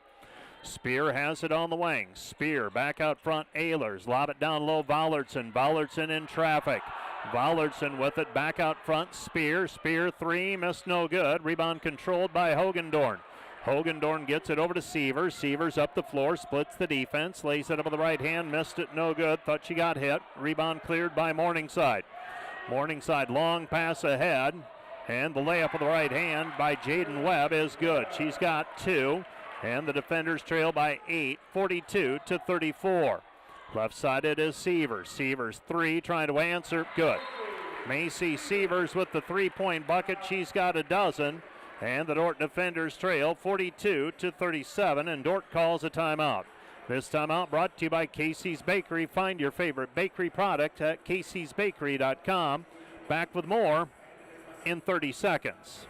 Spear has it on the wing. Spear back out front. Ehlers lob it down low. Ballardson in traffic. Ballardson with it back out front. Spear 3, missed no good. Rebound controlled by Hogendorn. Hogendorn gets it over to Sievers up the floor, splits the defense, lays it up with the right hand, missed it, no good. Thought she got hit. Rebound cleared by Morningside. Morningside long pass ahead, and the layup with the right hand by Jaden Webb is good. She's got 2. And the defenders trail by 8, 42-34. Left side it is Sievers. 3 trying to answer, good. Macy Sievers with the 3-point bucket. She's got a dozen. And the Dordt defenders trail 42-37, and Dordt calls a timeout. This timeout brought to you by Casey's Bakery. Find your favorite bakery product at caseysbakery.com. Back with more in 30 seconds.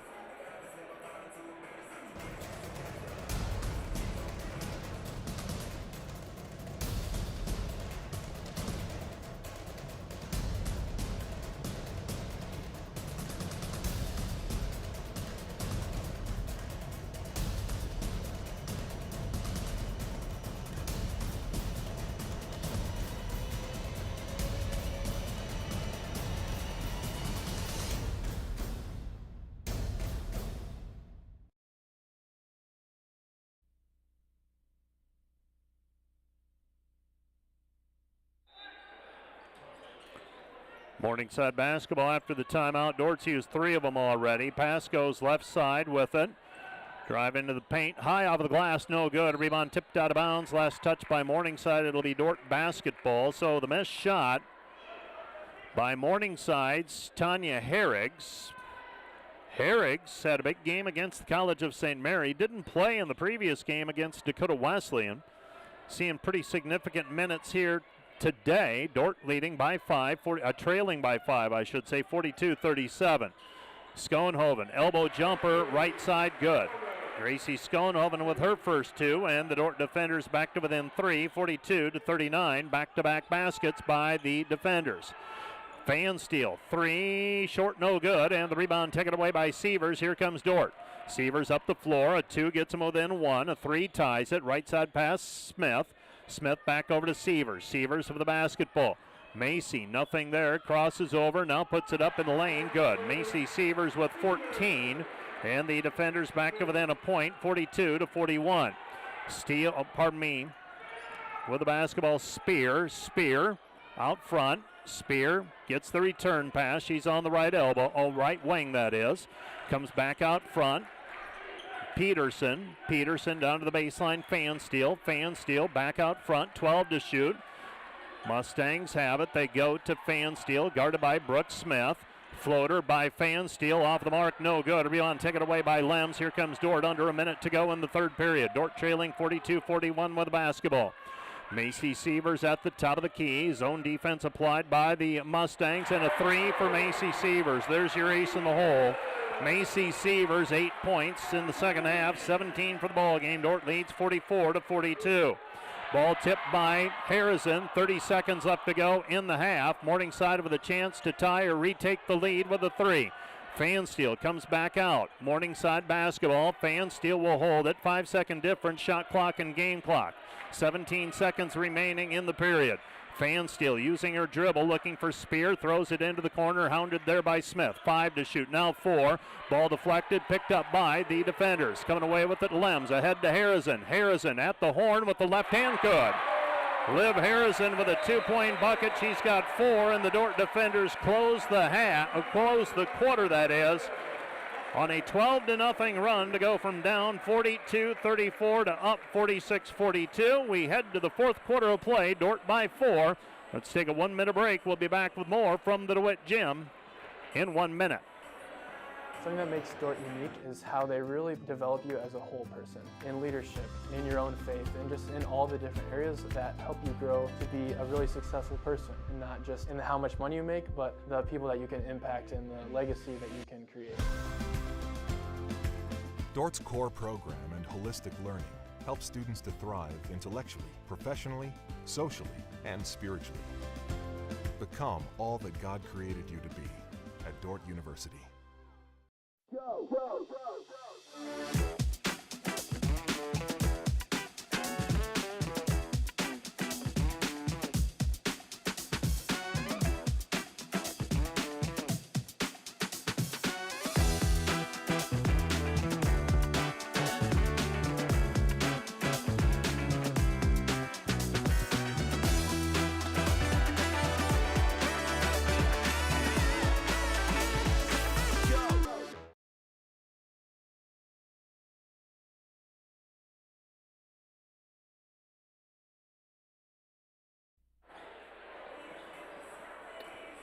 Morningside basketball after the timeout. Dordt's used 3 of them already. Pass goes left side with it. Drive into the paint. High off of the glass. No good. Rebound tipped out of bounds. Last touch by Morningside. It'll be Dordt basketball. So the missed shot by Morningside's Tanya Herrigs. Herrigs had a big game against the College of St. Mary. Didn't play in the previous game against Dakota Wesleyan. Seeing pretty significant minutes here today. Dordt leading by 5, trailing by 5, I should say, 42-37. Schoenhoven, elbow jumper, right side, good. Gracie Schoenhoven with her first 2, and the Dordt defenders back to within 3, 42-39. Back-to-back baskets by the defenders. Fan steal, 3, short, no good, and the rebound taken away by Sievers. Here comes Dordt. Sievers up the floor, a 2 gets him within 1, a 3 ties it, right side pass Smith. Smith back over to Sievers. Sievers for the basketball. Macy, nothing there, crosses over, now puts it up in the lane, good. Macy Sievers with 14, and the defenders back to within a point, 42-41. With the basketball, Spear out front. Spear gets the return pass. She's on the right right wing that is. Comes back out front. Peterson down to the baseline. Fan steal back out front. 12 to shoot. Mustangs have it. They go to Fan steal, guarded by Brooke Smith. Floater by Fan steal off the mark, no good. Rebound taken away by Lems. Here comes Dordt under a minute to go in the third period. Dordt trailing 42-41 with the basketball. Macy Sievers at the top of the key. Zone defense applied by the Mustangs, and a 3 for Macy Sievers. There's your ace in the hole. Macy Sievers, 8 points in the second half, 17 for the ball game. Dordt leads 44-42. Ball tipped by Harrison. 30 seconds left to go in the half. Morningside with a chance to tie or retake the lead with a 3. Fansteel comes back out. Morningside basketball. Fansteel will hold it. 5-second difference, shot clock and game clock. 17 seconds remaining in the period. Fansteel using her dribble, looking for Spear, throws it into the corner, hounded there by Smith. 5 to shoot, now 4. Ball deflected, picked up by the defenders. Coming away with it, Lems ahead to Harrison. Harrison at the horn with the left hand, good. Liv Harrison with a 2-point bucket. She's got 4, and the Dordt defenders close the quarter, that is, on a 12-0 run to go from down 42-34 to up 46-42. We head to the fourth quarter of play. Dordt by 4. Let's take a 1-minute break. We'll be back with more from the DeWitt Gym in 1 minute. Something that makes Dordt unique is how they really develop you as a whole person, in leadership, in your own faith, and just in all the different areas that help you grow to be a really successful person, and not just in how much money you make, but the people that you can impact and the legacy that you can create. Dordt's core program and holistic learning helps students to thrive intellectually, professionally, socially, and spiritually. Become all that God created you to be at Dordt University. Go, go, go, go.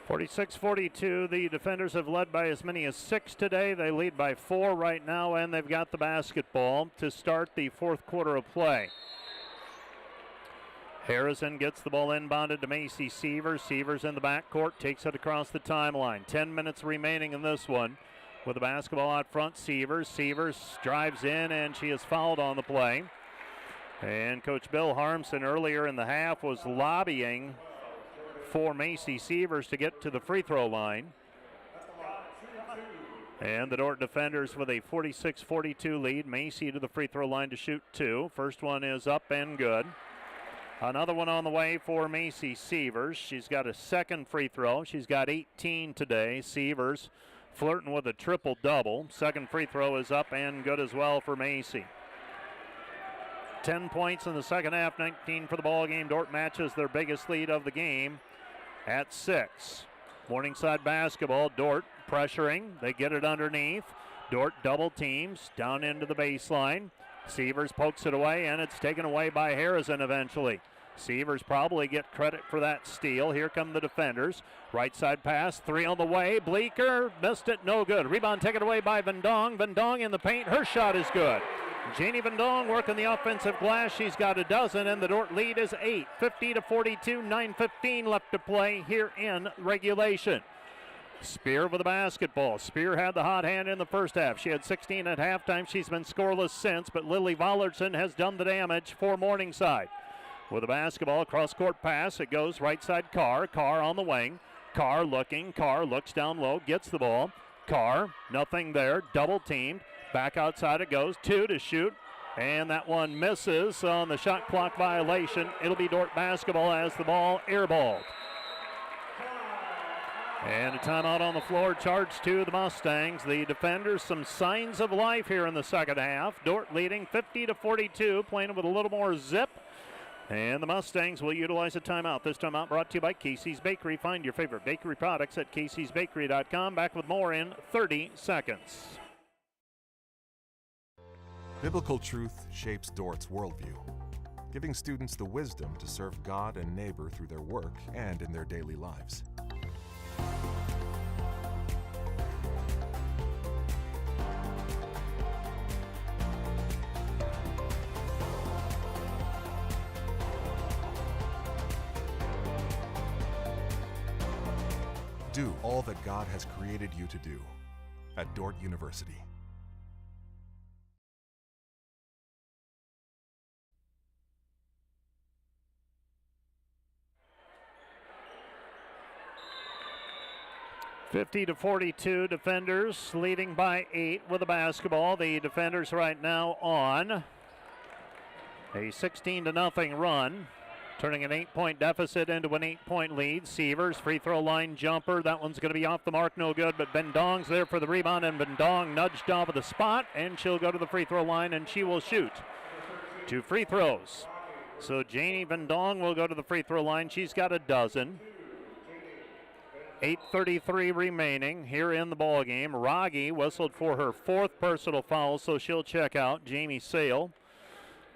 46-42, the defenders have led by as many as 6 today. They lead by 4 right now, and they've got the basketball to start the fourth quarter of play. Harrison gets the ball inbounded to Macy Sievers. Sievers in the backcourt, takes it across the timeline. 10 minutes remaining in this one. With the basketball out front, Sievers. Sievers drives in, and she is fouled on the play. And Coach Bill Harmson earlier in the half was lobbying for Macy Sievers to get to the free throw line. And the Dordt defenders with a 46-42 lead. Macy to the free throw line to shoot 2. First one is up and good. Another one on the way for Macy Sievers. She's got a second free throw. She's got 18 today. Sievers flirting with a triple-double. Second free throw is up and good as well for Macy. 10 points in the second half, 19 for the ball game. Dordt matches their biggest lead of the game at 6. Morningside basketball. Dordt pressuring. They get it underneath. Dordt double teams down into the baseline. Sievers pokes it away, and it's taken away by Harrison eventually. Sievers probably get credit for that steal. Here come the defenders. Right side pass, 3 on the way. Bleeker missed it, no good. Rebound taken away by Vendong. Vendong in the paint, her shot is good. Janie Vendong working the offensive glass. She's got a dozen, and the Dordt lead is 8. 50-42, 9:15 left to play here in regulation. Spear with the basketball. Spear had the hot hand in the first half. She had 16 at halftime. She's been scoreless since, but Lily Vollertson has done the damage for Morningside. With the basketball, cross-court pass. It goes right side Carr. Carr on the wing. Carr looking. Carr looks down low, gets the ball. Carr, nothing there. Double teamed. Back outside it goes. 2 to shoot. And that one misses on the shot clock violation. It'll be Dordt basketball as the ball airballed. And a timeout on the floor, charged to the Mustangs. The defenders, some signs of life here in the second half. Dordt leading 50-42, playing with a little more zip. And the Mustangs will utilize a timeout. This timeout brought to you by Casey's Bakery. Find your favorite bakery products at caseysbakery.com. Back with more in 30 seconds. Biblical truth shapes Dordt's worldview, giving students the wisdom to serve God and neighbor through their work and in their daily lives. Do all that God has created you to do at Dordt University. (50-42) defenders leading by 8 with the basketball. The defenders right now on a 16-0 run, turning an 8-point deficit into an 8-point lead. Sievers, free throw line jumper. That one's going to be off the mark, no good, but Bendong's there for the rebound, and Bendong nudged off of the spot, and she'll go to the free throw line, and she will shoot 2 free throws. So Janie Bendong will go to the free throw line. She's got a dozen. 8:33 remaining here in the ball game. Raggi whistled for her 4th personal foul, so she'll check out. Jamie Sale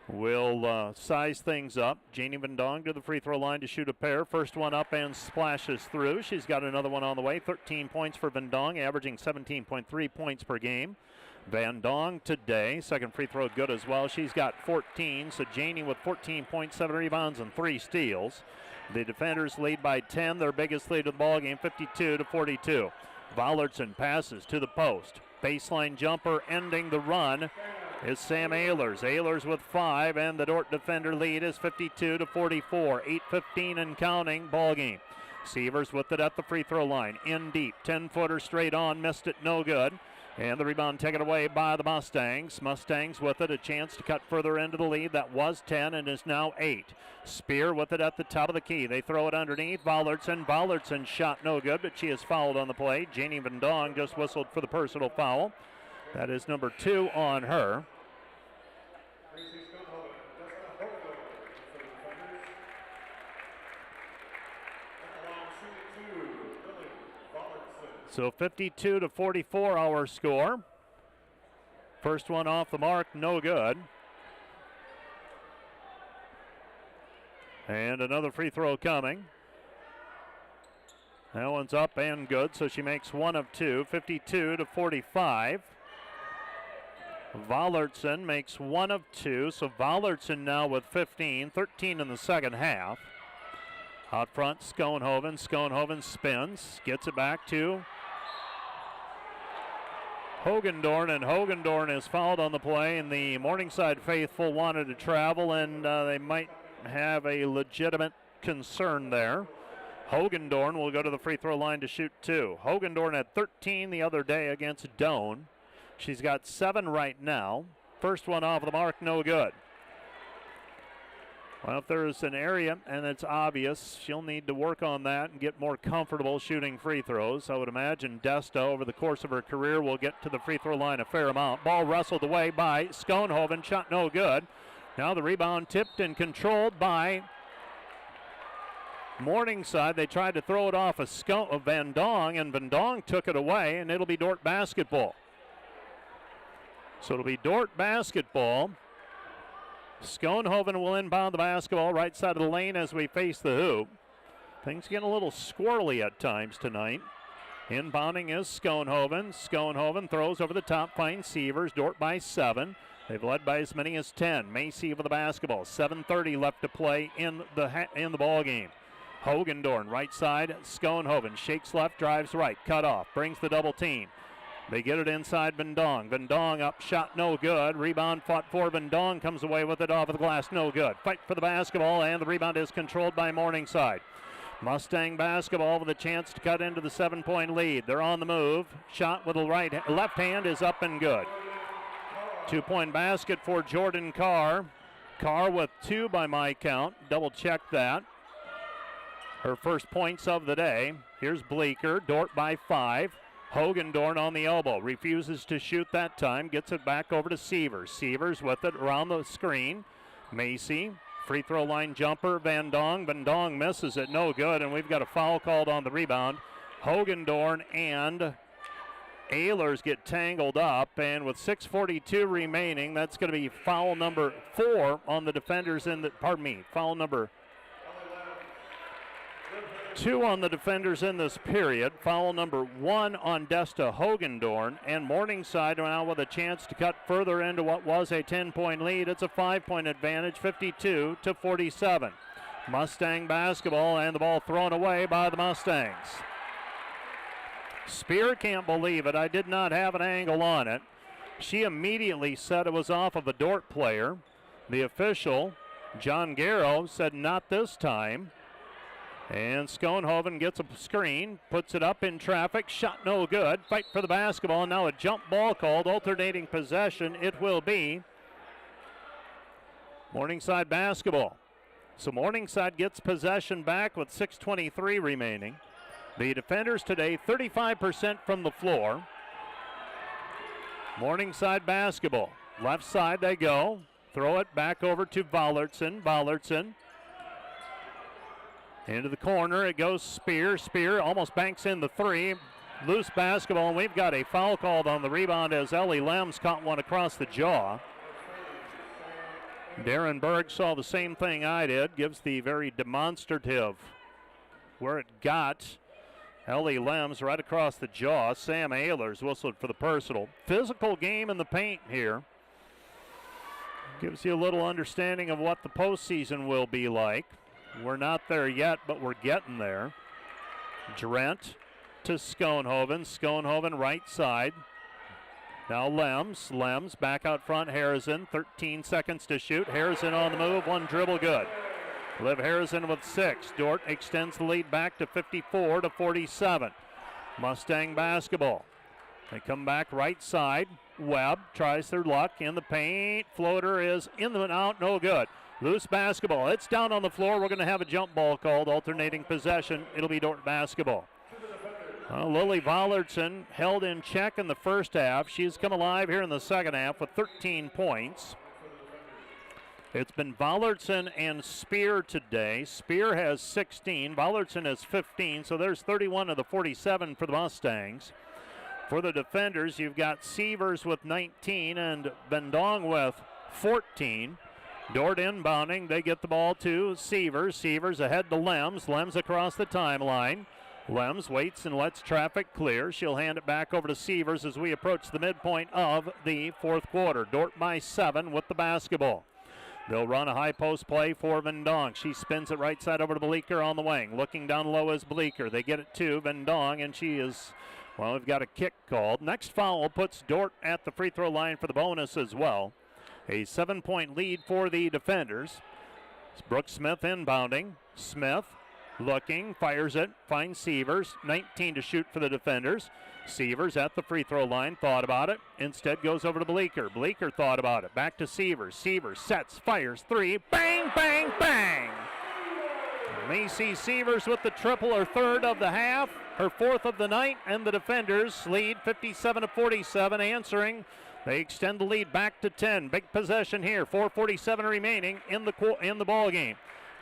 will size things up. Janie Vendong to the free throw line to shoot a pair. First one up and splashes through. She's got another one on the way. 13 points for Vendong, averaging 17.3 points per game. Vendong today, second free throw good as well. She's got 14, so Janie with 14 points, 7 rebounds, and 3 steals. The defenders lead by 10, their biggest lead of the ball game, 52-42. Vollertson passes to the post. Baseline jumper ending the run is Sam Ehlers. Ehlers with 5, and the Dordt defender lead is 52-44. 8:15 and counting, ball game. Sievers with it at the free throw line. In deep, 10-footer straight on, missed it, no good. And the rebound taken away by the Mustangs. Mustangs with it, a chance to cut further into the lead. That was 10 and is now 8. Spear with it at the top of the key. They throw it underneath. Vollertson shot no good, but she is fouled on the play. Janie Vendong just whistled for the personal foul. That is number 2 on her. So 52-44 our score. First one off the mark, no good. And another free throw coming. That one's up and good, so she makes 1 of 2, 52-45. Vollertson makes 1 of 2, so Vollertson now with 15, 13 in the second half. Out front, Schoenhoven. Schoenhoven spins, gets it back to Hogendorn, and Hogendorn is fouled on the play, and the Morningside faithful wanted to travel, and they might have a legitimate concern there. Hogendorn will go to the free throw line to shoot 2. Hogendorn had 13 the other day against Doan. She's got 7 right now. First one off the mark, no good. Well, if there's an area and it's obvious, she'll need to work on that and get more comfortable shooting free throws. I would imagine Desta, over the course of her career, will get to the free throw line a fair amount. Ball wrestled away by Schoenhoven, shot no good. Now the rebound tipped and controlled by Morningside, they tried to throw it off of Van Dong, and Van Dong took it away, and it'll be Dordt basketball. So it'll be Dordt basketball. Schoenhoven will inbound the basketball right side of the lane as we face the hoop. Things getting a little squirrely at times tonight. Inbounding is Schoenhoven. Schoenhoven throws over the top, finds Sievers. Dordt by 7. They've led by as many as 10. Macy with the basketball. 7:30 left to play in the ball game. Hogendorn right side. Schoenhoven shakes left, drives right, cut off, brings the double team. They get it inside Vendong. Vendong up, shot no good. Rebound fought for. Vendong comes away with it off of the glass, no good. Fight for the basketball, and the rebound is controlled by Morningside. Mustang basketball with a chance to cut into the 7-point lead. They're on the move. Shot with the left hand is up and good. 2-point basket for Jordan Carr. Carr with 2 by my count. Double check that. Her first points of the day. Here's Bleeker. Dordt by 5. Hogendorn on the elbow, refuses to shoot that time, gets it back over to Sievers. Sievers with it around the screen. Macy, free throw line jumper, Van Dong. Van Dong misses it, no good, and we've got a foul called on the rebound. Hogendorn and Ehlers get tangled up, and with 6:42 remaining, that's going to be foul number 4 on the defenders foul number 2 on the defenders in this period. Foul number 1 on Desta Hogendorn, and Morningside now with a chance to cut further into what was a 10-point lead. It's a 5-point advantage, 52-47. Mustang basketball, and the ball thrown away by the Mustangs. Spear can't believe it. I did not have an angle on it. She immediately said it was off of a Dordt player. The official, John Garrow, said not this time. And Schoenhoven gets a screen, puts it up in traffic, shot no good. Fight for the basketball, and now a jump ball called, alternating possession. It will be Morningside basketball. So Morningside gets possession back with 6:23 remaining. The defenders today, 35% from the floor. Morningside basketball. Left side they go. Throw it back over to Vollertson. Vollertson. Into the corner, it goes Spear. Spear almost banks in the 3. Loose basketball, and we've got a foul called on the rebound as Ellie Lems caught one across the jaw. Darren Berg saw the same thing I did. Gives the very demonstrative where it got Ellie Lems right across the jaw. Sam Ehlers whistled for the personal. Physical game in the paint here. Gives you a little understanding of what the postseason will be like. We're not there yet, but we're getting there. Drent to Schoenhoven. Schoenhoven right side. Now Lems. Lems back out front. Harrison. 13 seconds to shoot. Harrison on the move. One dribble good. Liv Harrison with 6. Dordt extends the lead back to 54-47. Mustang basketball. They come back right side. Webb tries their luck in the paint. Floater is in the out. No good. Loose basketball. It's down on the floor. We're going to have a jump ball called, alternating possession. It'll be Dordt basketball. Lily Vollertson held in check in the first half. She's come alive here in the second half with 13 points. It's been Vollertson and Spear today. Spear has 16. Vollertson has 15. So there's 31 of the 47 for the Mustangs. For the defenders, you've got Sievers with 19 and Vendong with 14. Dordt inbounding. They get the ball to Sievers. Sievers ahead to Lems. Lems across the timeline. Lems waits and lets traffic clear. She'll hand it back over to Sievers as we approach the midpoint of the fourth quarter. Dordt by 7 with the basketball. They'll run a high post play for Vendong. She spins it right side over to Bleeker on the wing. Looking down low is Bleeker. They get it to Vendong, and she is, well, we've got a kick called. Next foul puts Dordt at the free throw line for the bonus as well. A 7-point lead for the defenders. Brooke Smith inbounding. Smith looking, fires it, finds Sievers. 19 to shoot for the defenders. Sievers at the free throw line, thought about it. Instead goes over to Bleeker. Bleeker thought about it. Back to Sievers. Sievers sets, fires 3. Bang, bang, bang! Macy Sievers with the triple, her third of the half, her fourth of the night, and the defenders lead 57-47, answering. They extend the lead back to 10. Big possession here. 4:47 remaining in the ball game.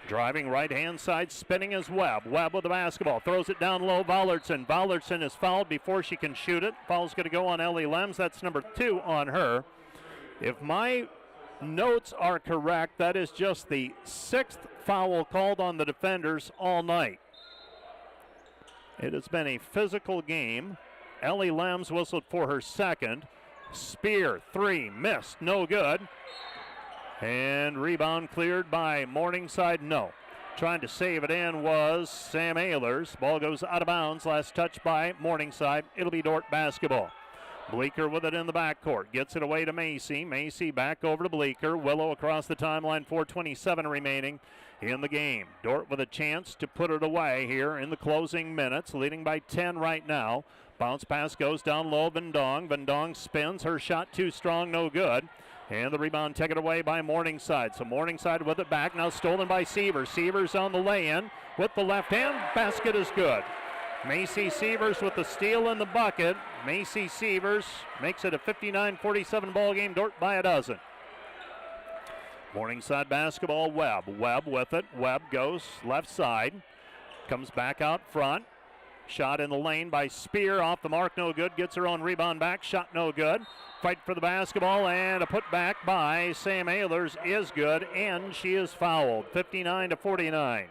Driving right-hand side, spinning is Webb. Webb with the basketball, throws it down low, Vallertson. Vallertson is fouled before she can shoot it. Foul's going to go on Ellie Lems. That's number 2 on her. If my notes are correct, that is just the 6th foul called on the defenders all night. It has been a physical game. Ellie Lems whistled for her 2nd. Spear, 3, missed, no good. And rebound cleared by Morningside, no. Trying to save it in was Sam Ehlers. Ball goes out of bounds, last touch by Morningside. It'll be Dordt basketball. Bleeker with it in the backcourt. Gets it away to Macy. Macy back over to Bleeker. Willow across the timeline, 4:27 remaining in the game. Dordt with a chance to put it away here in the closing minutes, leading by 10 right now. Bounce pass goes down low, Vendong. Vendong spins. Her shot too strong, no good. And the rebound taken away by Morningside. So Morningside with it back, now stolen by Sievers. Sievers on the lay-in with the left hand. Basket is good. Macy Sievers with the steal in the bucket. Macy Sievers makes it a 59-47 ball game. Dordt by a dozen. Morningside basketball, Webb. Webb with it. Webb goes left side. Comes back out front. Shot in the lane by Spear. Off the mark, no good. Gets her own rebound back. Shot no good. Fight for the basketball, and a putback by Sam Ehlers is good, and she is fouled. 59-49.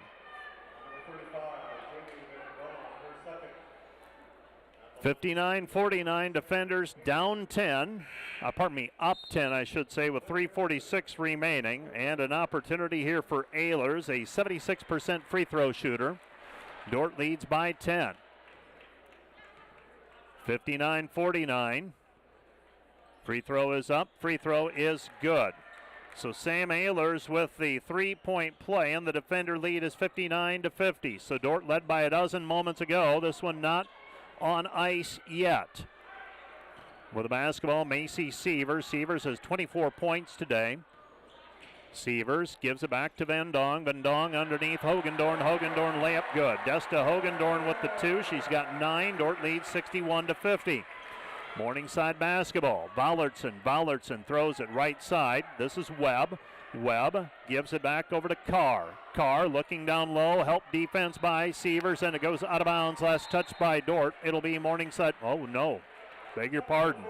59-49, defenders down 10. Up 10, I should say, with 3:46 remaining, and an opportunity here for Ehlers, a 76% free throw shooter. Dordt leads by 10. 59-49. Free throw is up. Free throw is good. So Sam Ehlers with the three-point play, and the defender lead is 59-50. So Dordt led by a dozen moments ago. This one not on ice yet. With the basketball, Macy Sievers. Sievers has 24 points today. Sievers gives it back to Vendong. Vendong underneath Hogendorn. Hogendorn layup good. Desta Hogendorn with the 2. She's got 9. Dordt leads 61-50. Morningside basketball. Vallertson throws it right side. This is Webb. Webb gives it back over to Carr. Carr looking down low. Help defense by Sievers, and it goes out of bounds. Last touch by Dordt. It'll be Morningside. Oh, no. Beg your pardon.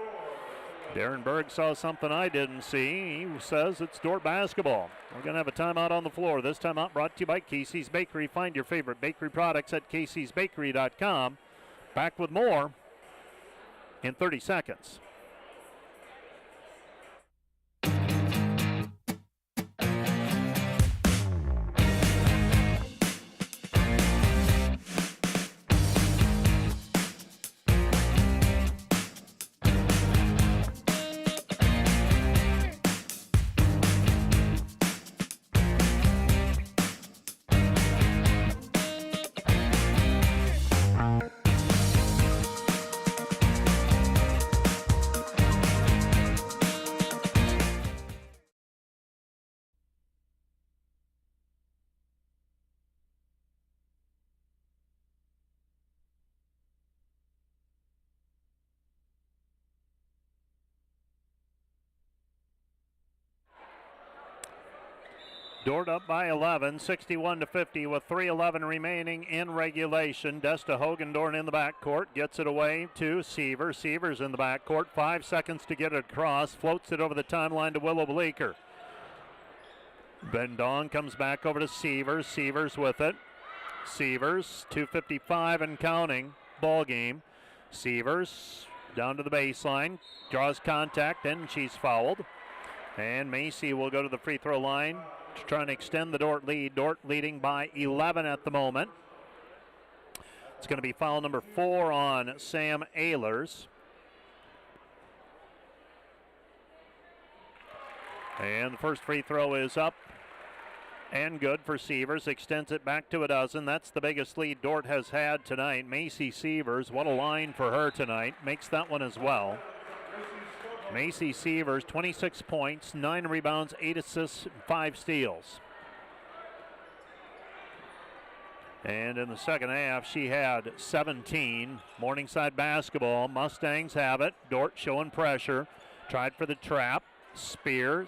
Darren Berg saw something I didn't see. He says it's Dordt basketball. We're going to have a timeout on the floor. This timeout brought to you by Casey's Bakery. Find your favorite bakery products at caseysbakery.com. Back with more in 30 seconds. Dordt up by 11, 61-50 with 3:11 remaining in regulation. Desta Hogendorn in the backcourt, gets it away to Sievers. Sievers in the backcourt, 5 seconds to get it across, floats it over the timeline to Willow Bleeker. Vendong comes back over to Sievers. Sievers with it. Sievers, 2:55 and counting, ball game. Sievers down to the baseline, draws contact, and she's fouled. And Macy will go to the free throw line to try and extend the Dordt lead. Dordt leading by 11 at the moment. It's going to be foul number 4 on Sam Ehlers. And the first free throw is up and good for Sievers. Extends it back to a dozen. That's the biggest lead Dordt has had tonight. Macy Sievers, what a line for her tonight. Makes that one as well. Macy Sievers, 26 points, 9 rebounds, 8 assists, 5 steals. And in the second half, she had 17. Morningside basketball. Mustangs have it. Dordt showing pressure. Tried for the trap. Spear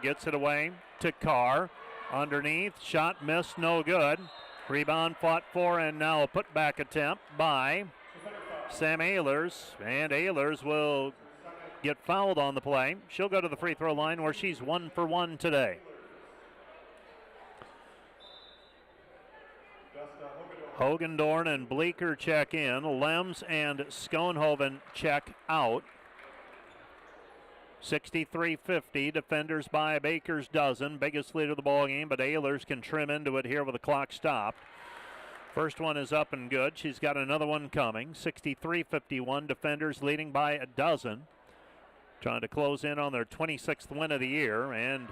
gets it away to Carr. Underneath, shot missed, no good. Rebound fought for, and now a putback attempt by Sam Ehlers. And Ehlers will get fouled on the play. She'll go to the free throw line where she's 1 for 1 today. Hogendorn and Bleeker check in. Lems and Schoenhoven check out. 63-50, defenders by a baker's dozen. Biggest lead of the ball game, but Ehlers can trim into it here with the clock stopped. First one is up and good. She's got another one coming. 63-51, defenders leading by a dozen. Trying to close in on their 26th win of the year. And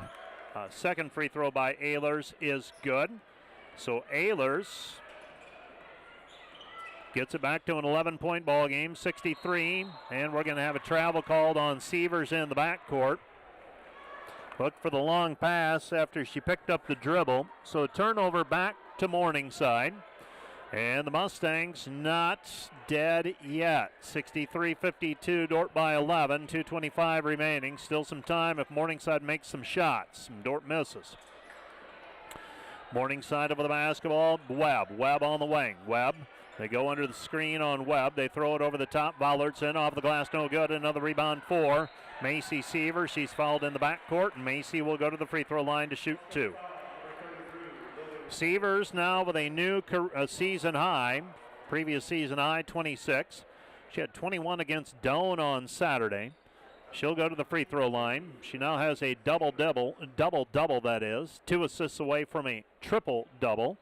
second free throw by Ehlers is good. So Ehlers gets it back to an 11-point ball game, 63, and we're going to have a travel called on Sievers in the backcourt. Looked for the long pass after she picked up the dribble. So turnover back to Morningside. And the Mustangs not dead yet. 63-52, Dordt by 11, 2:25 remaining. Still some time if Morningside makes some shots. And Dordt misses. Morningside over the basketball, Webb on the wing. Webb, they go under the screen on Webb. They throw it over the top. Vollertson off the glass, no good. Another rebound for Macy Seaver. She's fouled in the backcourt, and Macy will go to the free throw line to shoot 2. Sievers now with a new season high, previous season high, 26. She had 21 against Doane on Saturday. She'll go to the free throw line. She now has a double-double, that is. 2 assists away from a triple-double.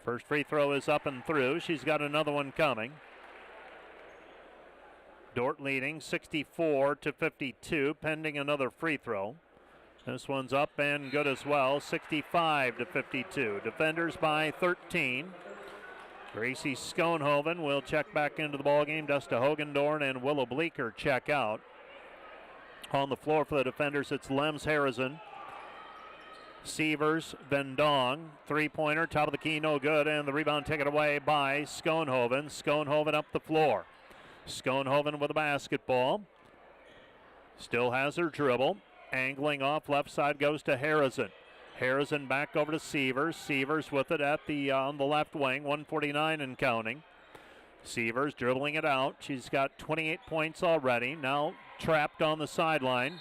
First free throw is up and through. She's got another one coming. Dordt leading 64-52, pending another free throw. This one's up and good as well, 65-52. Defenders by 13. Gracie Schoenhoven will check back into the ballgame. Dusty Hogendorn and Willow Bleeker check out. On the floor for the defenders, it's Lems Harrison, Sievers, Vendong. Three-pointer, top of the key, no good. And the rebound taken away by Schoenhoven. Schoenhoven up the floor. Schoenhoven with the basketball. Still has her dribble. Angling off, left side goes to Harrison. Harrison back over to Sievers. Sievers with it at the on the left wing, 149 and counting. Sievers dribbling it out. She's got 28 points already. Now trapped on the sideline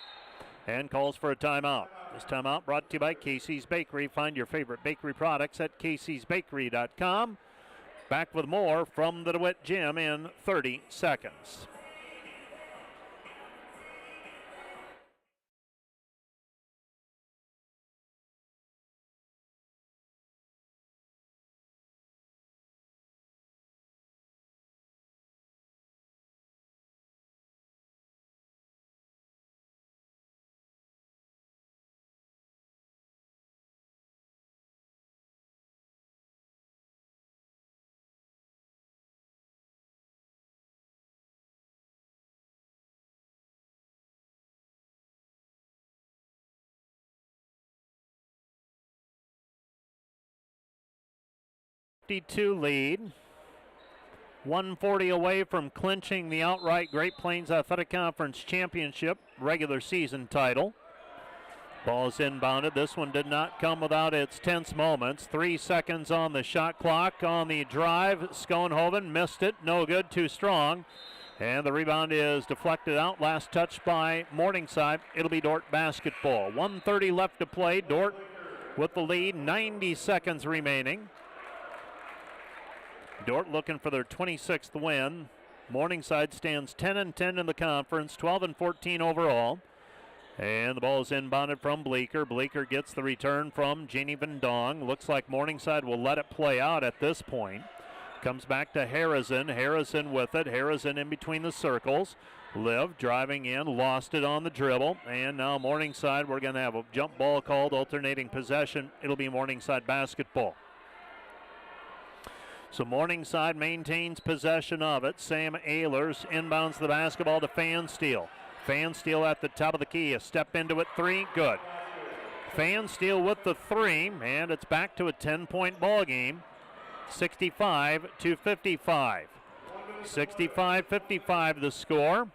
and calls for a timeout. This timeout brought to you by Casey's Bakery. Find your favorite bakery products at caseysbakery.com. Back with more from the DeWitt Gym in 30 seconds. Lead. 140 away from clinching the outright Great Plains Athletic Conference Championship regular season title. Ball is inbounded. This one did not come without its tense moments. 3 seconds on the shot clock. On the drive, Schoenhoven missed it. No good, too strong. And the rebound is deflected out. Last touch by Morningside. It'll be Dordt basketball. 1:30 left to play. Dordt with the lead. 90 seconds remaining. Dordt looking for their 26th win. Morningside stands 10-10 in the conference, 12-14 overall. And the ball is inbounded from Bleeker. Bleeker gets the return from Jeannie Vendong. Looks like Morningside will let it play out at this point. Comes back to Harrison. Harrison with it. Harrison in between the circles. Liv driving in, lost it on the dribble. And now Morningside, we're going to have a jump ball called, alternating possession. It'll be Morningside basketball. So Morningside maintains possession of it. Sam Ehlers inbounds the basketball to Fansteel. Fansteel at the top of the key. A step into it, 3, good. Fansteel with the 3, and it's back to a 10-point ball game. 65-55. 65-55 the score.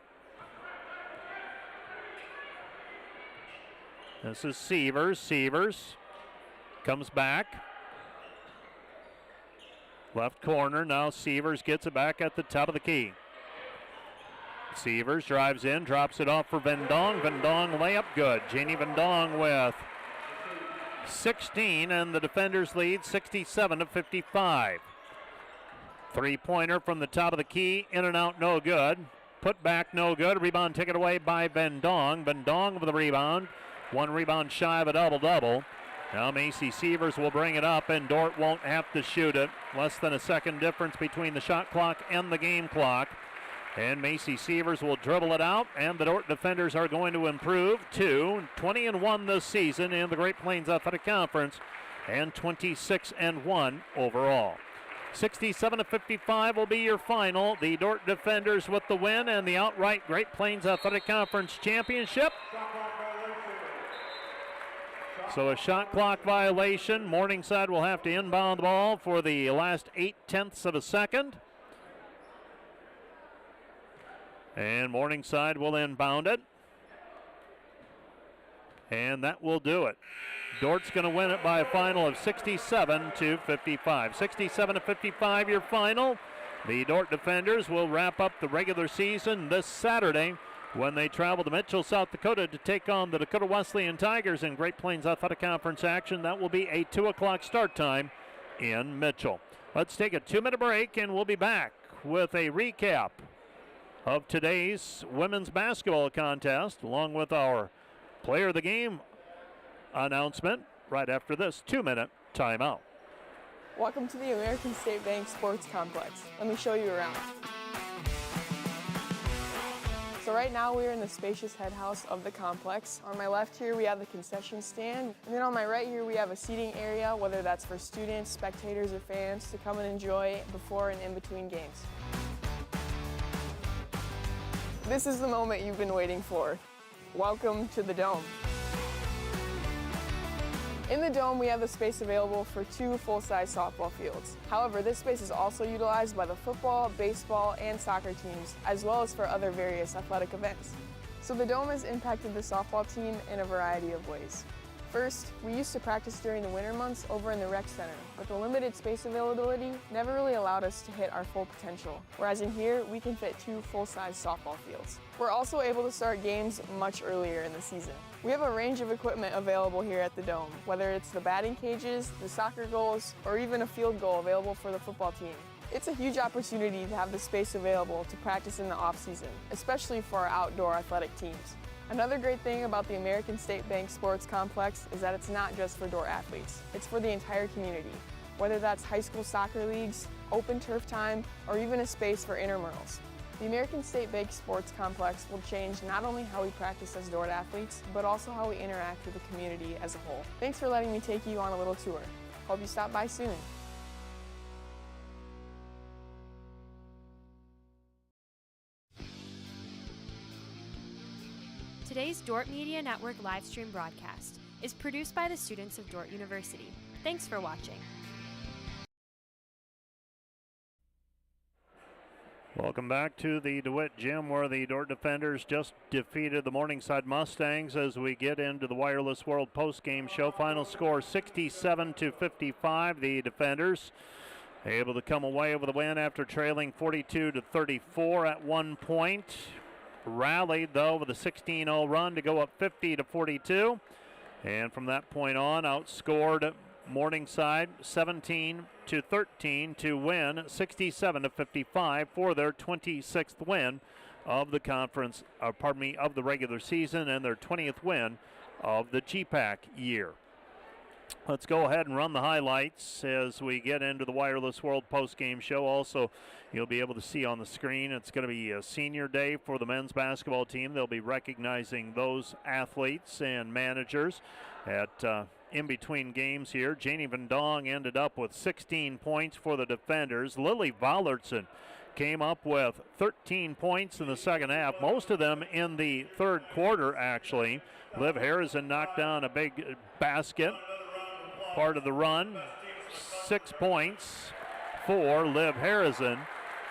This is Sievers. Sievers comes back. Left corner, now Sievers gets it back at the top of the key. Sievers drives in, drops it off for Vendong. Vendong layup good. Janie Vendong with 16, and the defenders lead 67-55. Three-pointer from the top of the key, in and out, no good. Put back, no good. Rebound taken away by Vendong. Vendong with the rebound. One rebound shy of a double-double. Now Macy Sievers will bring it up, and Dordt won't have to shoot it. Less than a second difference between the shot clock and the game clock. And Macy Sievers will dribble it out, and the Dordt defenders are going to improve to 20-1 this season in the Great Plains Athletic Conference, and 26-1 overall. 67-55 will be your final. The Dordt defenders with the win and the outright Great Plains Athletic Conference championship. So a shot clock violation. Morningside will have to inbound the ball for the last 0.8 of a second. And Morningside will inbound it. And that will do it. Dordt's going to win it by a final of 67-55. 67-55 your final. The Dordt defenders will wrap up the regular season this Saturday when they travel to Mitchell, South Dakota to take on the Dakota Wesleyan Tigers in Great Plains Athletic Conference action. That will be a 2 o'clock start time in Mitchell. Let's take a 2-minute break, and we'll be back with a recap of today's women's basketball contest, along with our player of the game announcement right after this 2-minute timeout. Welcome to the American State Bank Sports Complex. Let me show you around. So right now we're in the spacious head house of the complex. On my left here we have the concession stand, and then on my right here we have a seating area, whether that's for students, spectators, or fans to come and enjoy before and in between games. This is the moment you've been waiting for. Welcome to the Dome. In the Dome, we have the space available for 2 full-size softball fields. However, this space is also utilized by the football, baseball, and soccer teams, as well as for other various athletic events. So the Dome has impacted the softball team in a variety of ways. First, we used to practice during the winter months over in the rec center, but the limited space availability never really allowed us to hit our full potential, whereas in here, we can fit 2 full-size softball fields. We're also able to start games much earlier in the season. We have a range of equipment available here at the Dome, whether it's the batting cages, the soccer goals, or even a field goal available for the football team. It's a huge opportunity to have the space available to practice in the off-season, especially for our outdoor athletic teams. Another great thing about the American State Bank Sports Complex is that it's not just for Dordt athletes, it's for the entire community, whether that's high school soccer leagues, open turf time, or even a space for intramurals. The American State Bank Sports Complex will change not only how we practice as Dordt athletes, but also how we interact with the community as a whole. Thanks for letting me take you on a little tour. Hope you stop by soon. Today's Dordt Media Network live stream broadcast is produced by the students of Dordt University. Thanks for watching. Welcome back to the DeWitt Gym, where the Dordt defenders just defeated the Morningside Mustangs as we get into the Wireless World postgame show. Final score 67-55. The defenders able to come away with a win after trailing 42-34 at one point. Rallied though with a 16-0 run to go up 50-42, and from that point on outscored Morningside 17-13 to win 67-55 for their 26th win of the conference, of the regular season, and their 20th win of the GPAC year. Let's go ahead and run the highlights as we get into the Wireless World postgame show. Also, you'll be able to see on the screen, it's going to be a senior day for the men's basketball team. They'll be recognizing those athletes and managers at in between games here. Janie Vendong ended up with 16 points for the defenders. Lily Vollertson came up with 13 points in the second half, most of them in the third quarter, actually. Liv Harrison knocked down a big basket, part of the run. 6 points for Liv Harrison.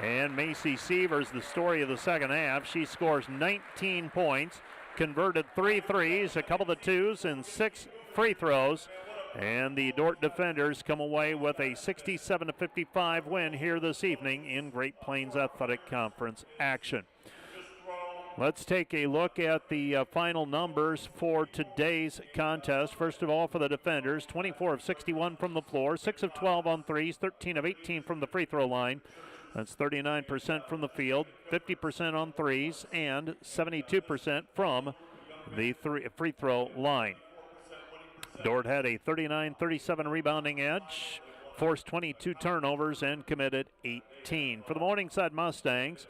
And Macy Sievers, the story of the second half, she scores 19 points, converted 3 threes, a couple of twos, and 6 free throws. And the Dordt defenders come away with a 67-55 win here this evening in Great Plains Athletic Conference action. Let's take a look at the final numbers for today's contest. First of all, for the defenders, 24 of 61 from the floor, 6 of 12 on threes, 13 of 18 from the free throw line. That's 39% from the field, 50% on threes, and 72% from the free throw line. Dordt had a 39-37 rebounding edge, forced 22 turnovers, and committed 18. For the Morningside Mustangs,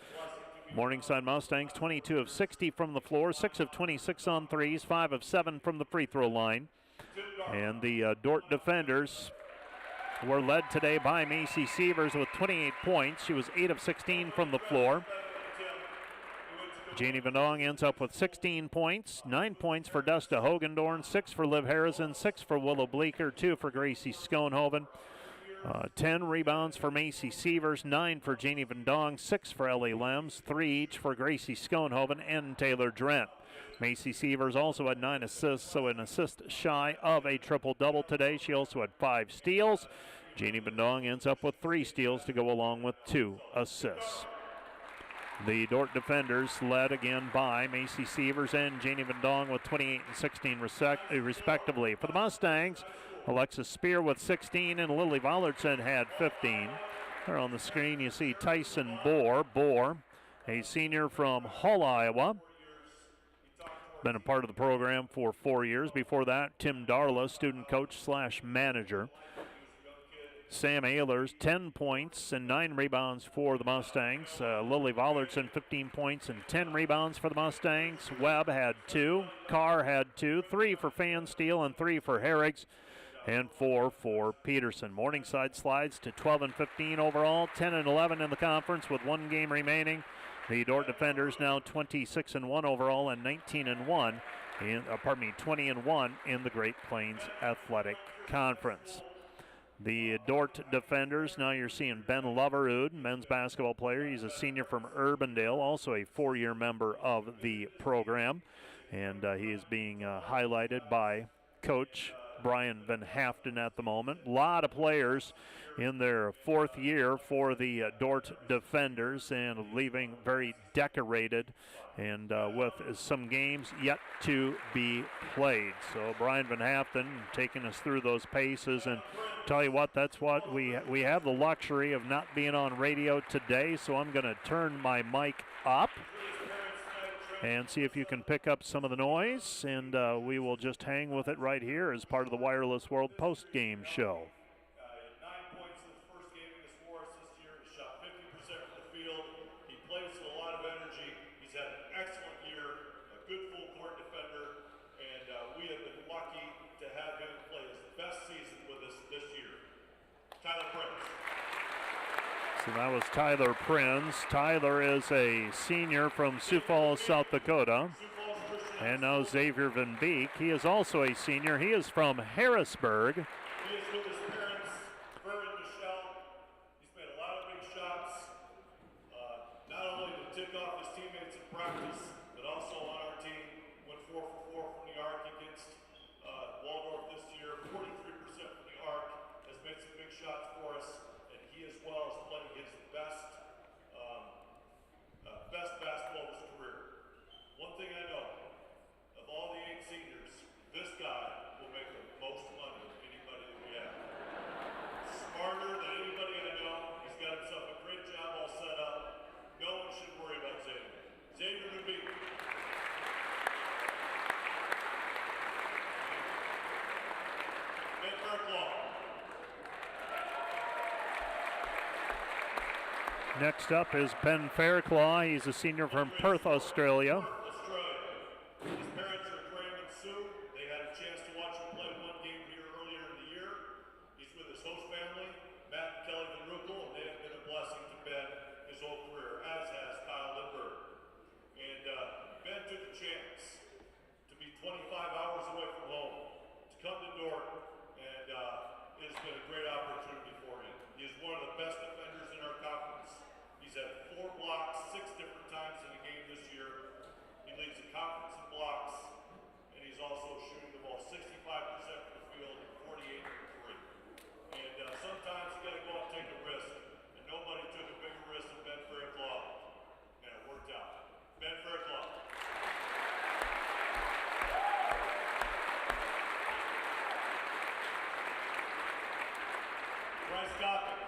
22 of 60 from the floor, 6 of 26 on threes, 5 of 7 from the free throw line. And the Dordt defenders were led today by Macy Sievers with 28 points. She was 8 of 16 from the floor. Janie Van Dong ends up with 16 points, 9 points for Desta Hogendorn, 6 for Liv Harrison, 6 for Willow Bleeker, 2 for Gracie Schoenhoven. 10 rebounds for Macy Sievers, 9 for Janie Van Dong, 6 for Ellie Lems, 3 each for Gracie Schoenhoven and Taylor Drent. Macy Sievers also had 9 assists, so an assist shy of a triple-double today. She also had 5 steals. Janie Van Dong ends up with 3 steals to go along with 2 assists. The Dordt defenders led again by Macy Sievers and Janie Van Dong with 28 and 16 respectively. For the Mustangs, Alexis Spear with 16 and Lily Vollertson had 15. There on the screen you see Tyson Bohr, a senior from Hull, Iowa. Been a part of the program for 4 years. Before that, Tim Darla, student coach / manager. Sam Ehlers, 10 points and 9 rebounds for the Mustangs. Lily Vollertson, 15 points and 10 rebounds for the Mustangs. Webb had 2. Carr had 2. 3 for Fansteel and 3 for Herrigs, and 4 for Peterson. Morningside slides to 12 and 15 overall, 10 and 11 in the conference with 1 game remaining. The Dordt defenders now 26 and 1 overall and 19 and 1 20 and 1 in the Great Plains Athletic Conference. The Dordt defenders, now you're seeing Ben Loverud, men's basketball player. He's a senior from Urbandale, also a 4-year member of the program. And he is being highlighted by Coach Brian Van Haften at the moment. A lot of players in their 4th year for the Dordt defenders and leaving very decorated and with some games yet to be played. So Brian Van Haften taking us through those paces, and tell you what, that's what we have the luxury of not being on radio today, so I'm going to turn my mic up and see if you can pick up some of the noise, and we will just hang with it right here as part of the Wireless World post-game show. 9 points in his first game in his 4 assists here. He shot 50% from the field. He plays with a lot of energy. He's had an excellent year, a good full-court defender, and we have been lucky to have him play his best season with us this year. Tyler Prince. So that was Tyler Prince. Tyler is a senior from Sioux Falls, South Dakota. And now Xavier Van Beek. He is also a senior. He is from Harrisburg. He is with his parents, Vern and Michelle. He's made a lot of big shots, not only to tick off his teammates in practice, but also on our team. Went 4 for 4 from the arc against Waldorf this year. 43% from the arc. Has made some big shots for us, and he as well is playing his best basketball of his career. One thing I know, of all the 8 seniors, this guy will make the most money of anybody that we have. Smarter than anybody I know. He's got himself a great job all set up. No one should worry about Xavier. Xavier Van Beek. Ben Fairclough. Next up is Ben Fairclough. He's a senior from Perth, Australia. His parents are Graham and Sue. They had a chance to watch him play 1 game here earlier in the year. He's with his host family, Matt and Kelly Van Ruckel, and they have been a blessing to Ben his whole career, as has Kyle Lindbergh. And Ben took a chance to be 25 hours away from home, to come to Dordt, and it has been a great opportunity for him. He is one of the best defenders in our conference. He's had 4 blocks 6 different times in a game this year. He leads the conference in blocks. Bryce Goppin.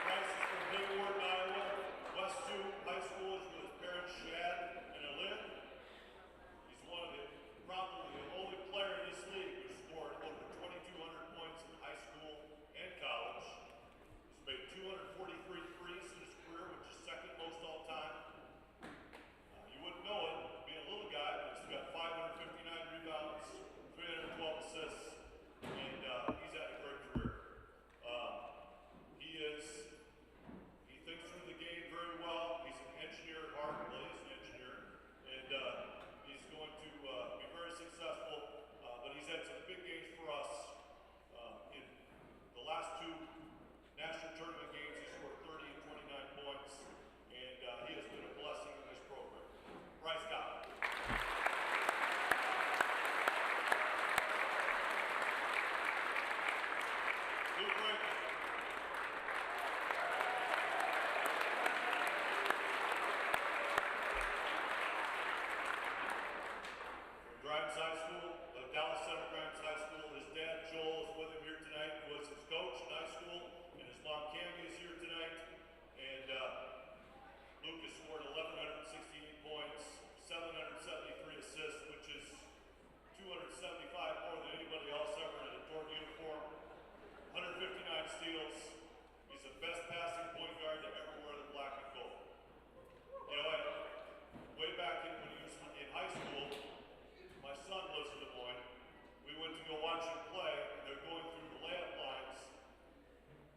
Bryce is from Hayward, Iowa. West Sioux High School is with his parents Shad and Alin. He's one of the probably the only player in this league who scored over 2,200 points in high school and college. He's made 243 threes in his career, which is second most all time. You wouldn't know it, being a little guy, but he's got 559 rebounds, 312 assists, and he's had a great career. He thinks through the game very well. He's an engineer at heart, well, he's an engineer, and he's going to be very successful, but he's had some big games for us. In the last two national tournament games, he scored 30 and 29 points, and he has been a blessing in this program. Bryce Goppin. Luke Rankin. Grimes High School, Dallas Center Grimes High School. His dad, Joel, is with him here tonight, who was his coach in high school, and his mom, Candy, is here tonight. And Luke has scored 1,168 points, 773 assists, which is 275 more than anybody else ever in a Dordt uniform, 159 steals. He's the best passing point guard to ever wear the black and gold. You know, way back when he was in high school, my son lives in Des Moines. We went to go watch him play, and they're going through the layup lines.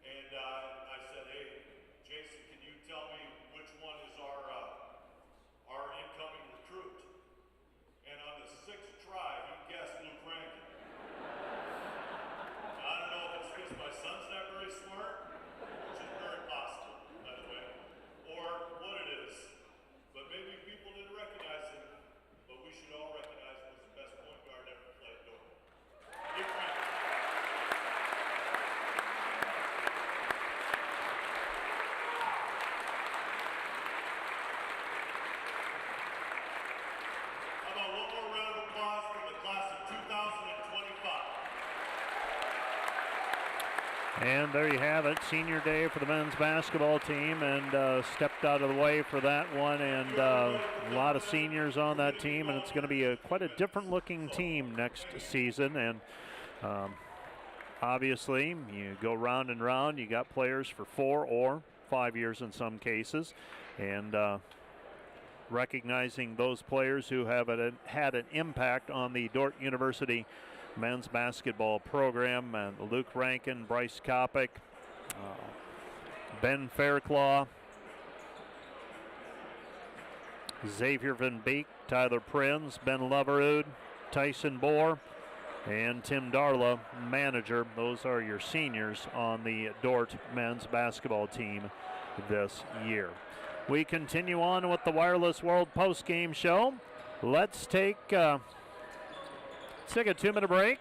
And I said, "Hey, Jason, can you tell me which one is our incoming recruit?" And on the sixth try, he guessed Luke Rankin. I don't know if it's because my son's not very smart, which is very possible, by the way, or what it is. But maybe people didn't recognize him, but we should all recognize him as the best point guard ever played Dordt. Luke Rankin. How about one more round of applause for the class of 2025? And there you have it, senior day for the men's basketball team, and stepped out of the way for that one, and a lot of seniors on that team, and it's going to be quite a different looking team next season. And obviously you go round and round, you got players for 4 or 5 years in some cases, and recognizing those players who have had an impact on the Dordt University men's basketball program, and Luke Rankin, Bryce Kopic, Ben Fairclaw, Xavier Van Beek, Tyler Prins, Ben Loverud, Tyson Bohr, and Tim Darla, manager. Those are your seniors on the Dordt men's basketball team this year. We continue on with the Wireless World post-game show. Let's take a 2-minute break.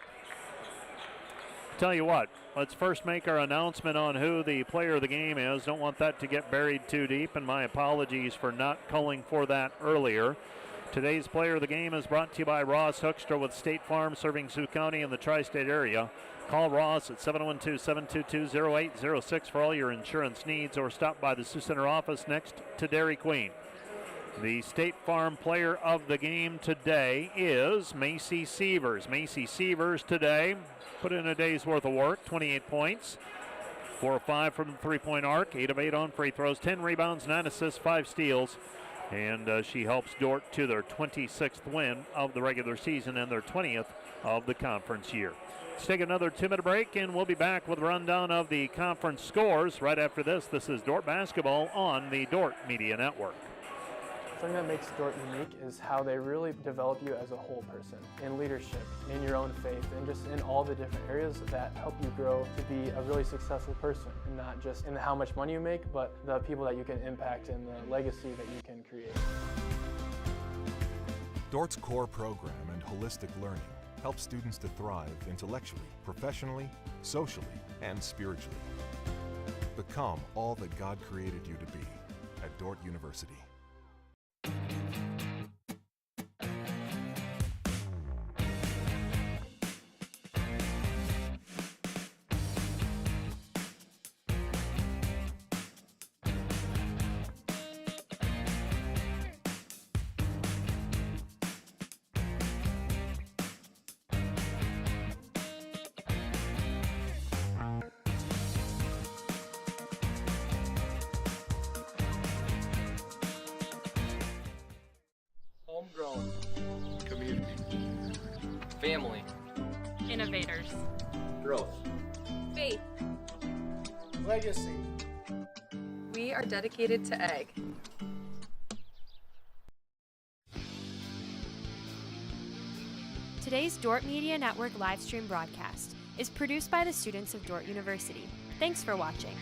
Tell you what, let's first make our announcement on who the player of the game is. Don't want that to get buried too deep, and my apologies for not calling for that earlier. Today's player of the game is brought to you by Ross Hoekstra with State Farm, serving Sioux County and the tri-state area. Call Ross at 712-722-0806 for all your insurance needs, or stop by the Sioux Center office next to Dairy Queen. The State Farm player of the game today is Macy Sievers. Macy Sievers today put in a day's worth of work, 28 points, 4 of 5 from the three-point arc, 8 of 8 on free throws, 10 rebounds, 9 assists, 5 steals, and she helps Dordt to their 26th win of the regular season and their 20th of the conference year. Let's take another 2-minute break, and we'll be back with a rundown of the conference scores right after this. This is Dordt basketball on the Dordt Media Network. Something that makes Dordt unique is how they really develop you as a whole person, in leadership, in your own faith, and just in all the different areas that help you grow to be a really successful person, and not just in how much money you make, but the people that you can impact and the legacy that you can create. Dordt's core program and holistic learning helps students to thrive intellectually, professionally, socially, and spiritually. Become all that God created you to be at Dordt University. Family. Innovators. Growth. Faith. Legacy. We are dedicated to egg. Today's Dordt Media Network livestream broadcast is produced by the students of Dordt University. Thanks for watching.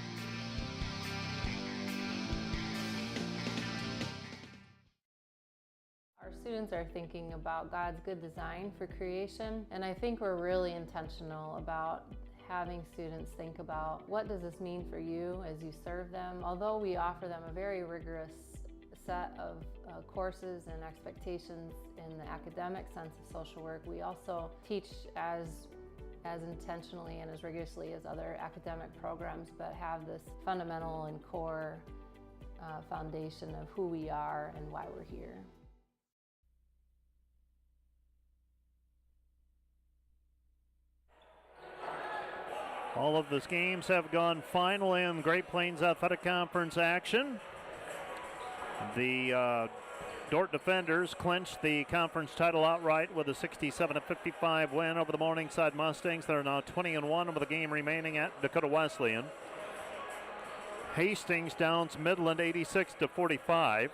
Our students are thinking about God's good design for creation, and I think we're really intentional about having students think about what does this mean for you as you serve them. Although we offer them a very rigorous set of courses and expectations in the academic sense of social work, we also teach as intentionally and as rigorously as other academic programs, but have this fundamental and core foundation of who we are and why we're here. All of the games have gone final in Great Plains Athletic Conference action. The Dordt Defenders clinched the conference title outright with a 67-55 win over the Morningside Mustangs. They're now 20-1 with the game remaining at Dakota Wesleyan. Hastings downs Midland 86-45.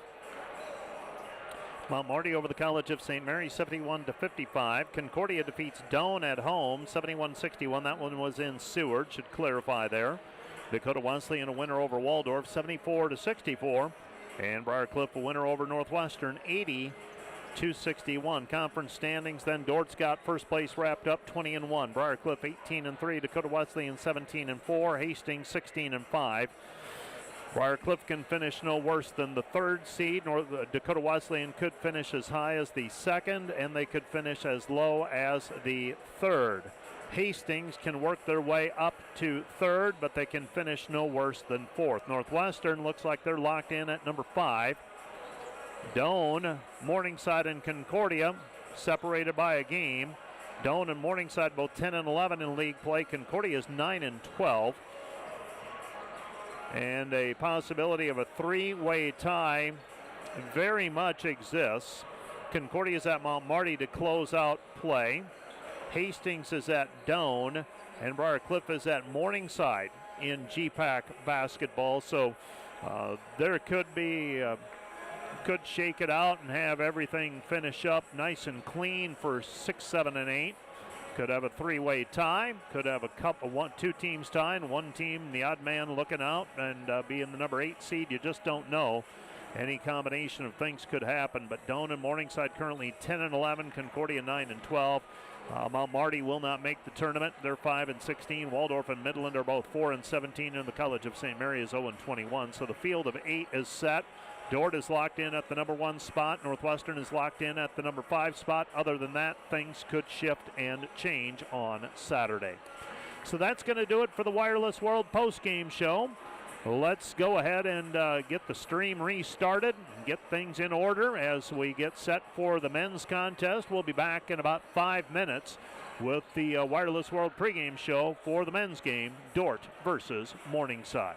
Mount Marty over the College of St. Mary 71-55. Concordia defeats Doane at home 71-61. That one was in Seward, should clarify there. Dakota Wesleyan a winner over Waldorf 74-64. And Briarcliff a winner over Northwestern 80-61. Conference standings, then Dordt's got first place wrapped up 20-1. Briarcliff 18-3. Dakota Wesleyan 17-4. Hastings 16-5. Briarcliff can finish no worse than the third seed. Dakota Wesleyan could finish as high as the second, and they could finish as low as the third. Hastings can work their way up to third, but they can finish no worse than fourth. Northwestern looks like they're locked in at number 5. Doane, Morningside, and Concordia separated by a game. Doane and Morningside both 10-11 in league play. Concordia is 9-12. And a possibility of a three-way tie very much exists. Concordia is at Mount Marty to close out play. Hastings is at Doane, and Briarcliff is at Morningside in GPAC basketball. So there could be, could shake it out and have everything finish up nice and clean for 6, 7, and 8. Could have a three-way tie. Could have two teams tying, one team, the odd man, looking out and be in the number 8 seed. You just don't know. Any combination of things could happen. But Doane and Morningside currently 10-11. Concordia 9-12. Mount Marty will not make the tournament. They're 5-16. Waldorf and Midland are both 4-17, and the College of St. Mary is 0-21. So the field of 8 is set. Dordt is locked in at the number 1 spot. Northwestern is locked in at the number 5 spot. Other than that, things could shift and change on Saturday. So that's going to do it for the Wireless World postgame show. Let's go ahead and get the stream restarted, get things in order as we get set for the men's contest. We'll be back in about 5 minutes with the Wireless World pregame show for the men's game, Dordt versus Morningside.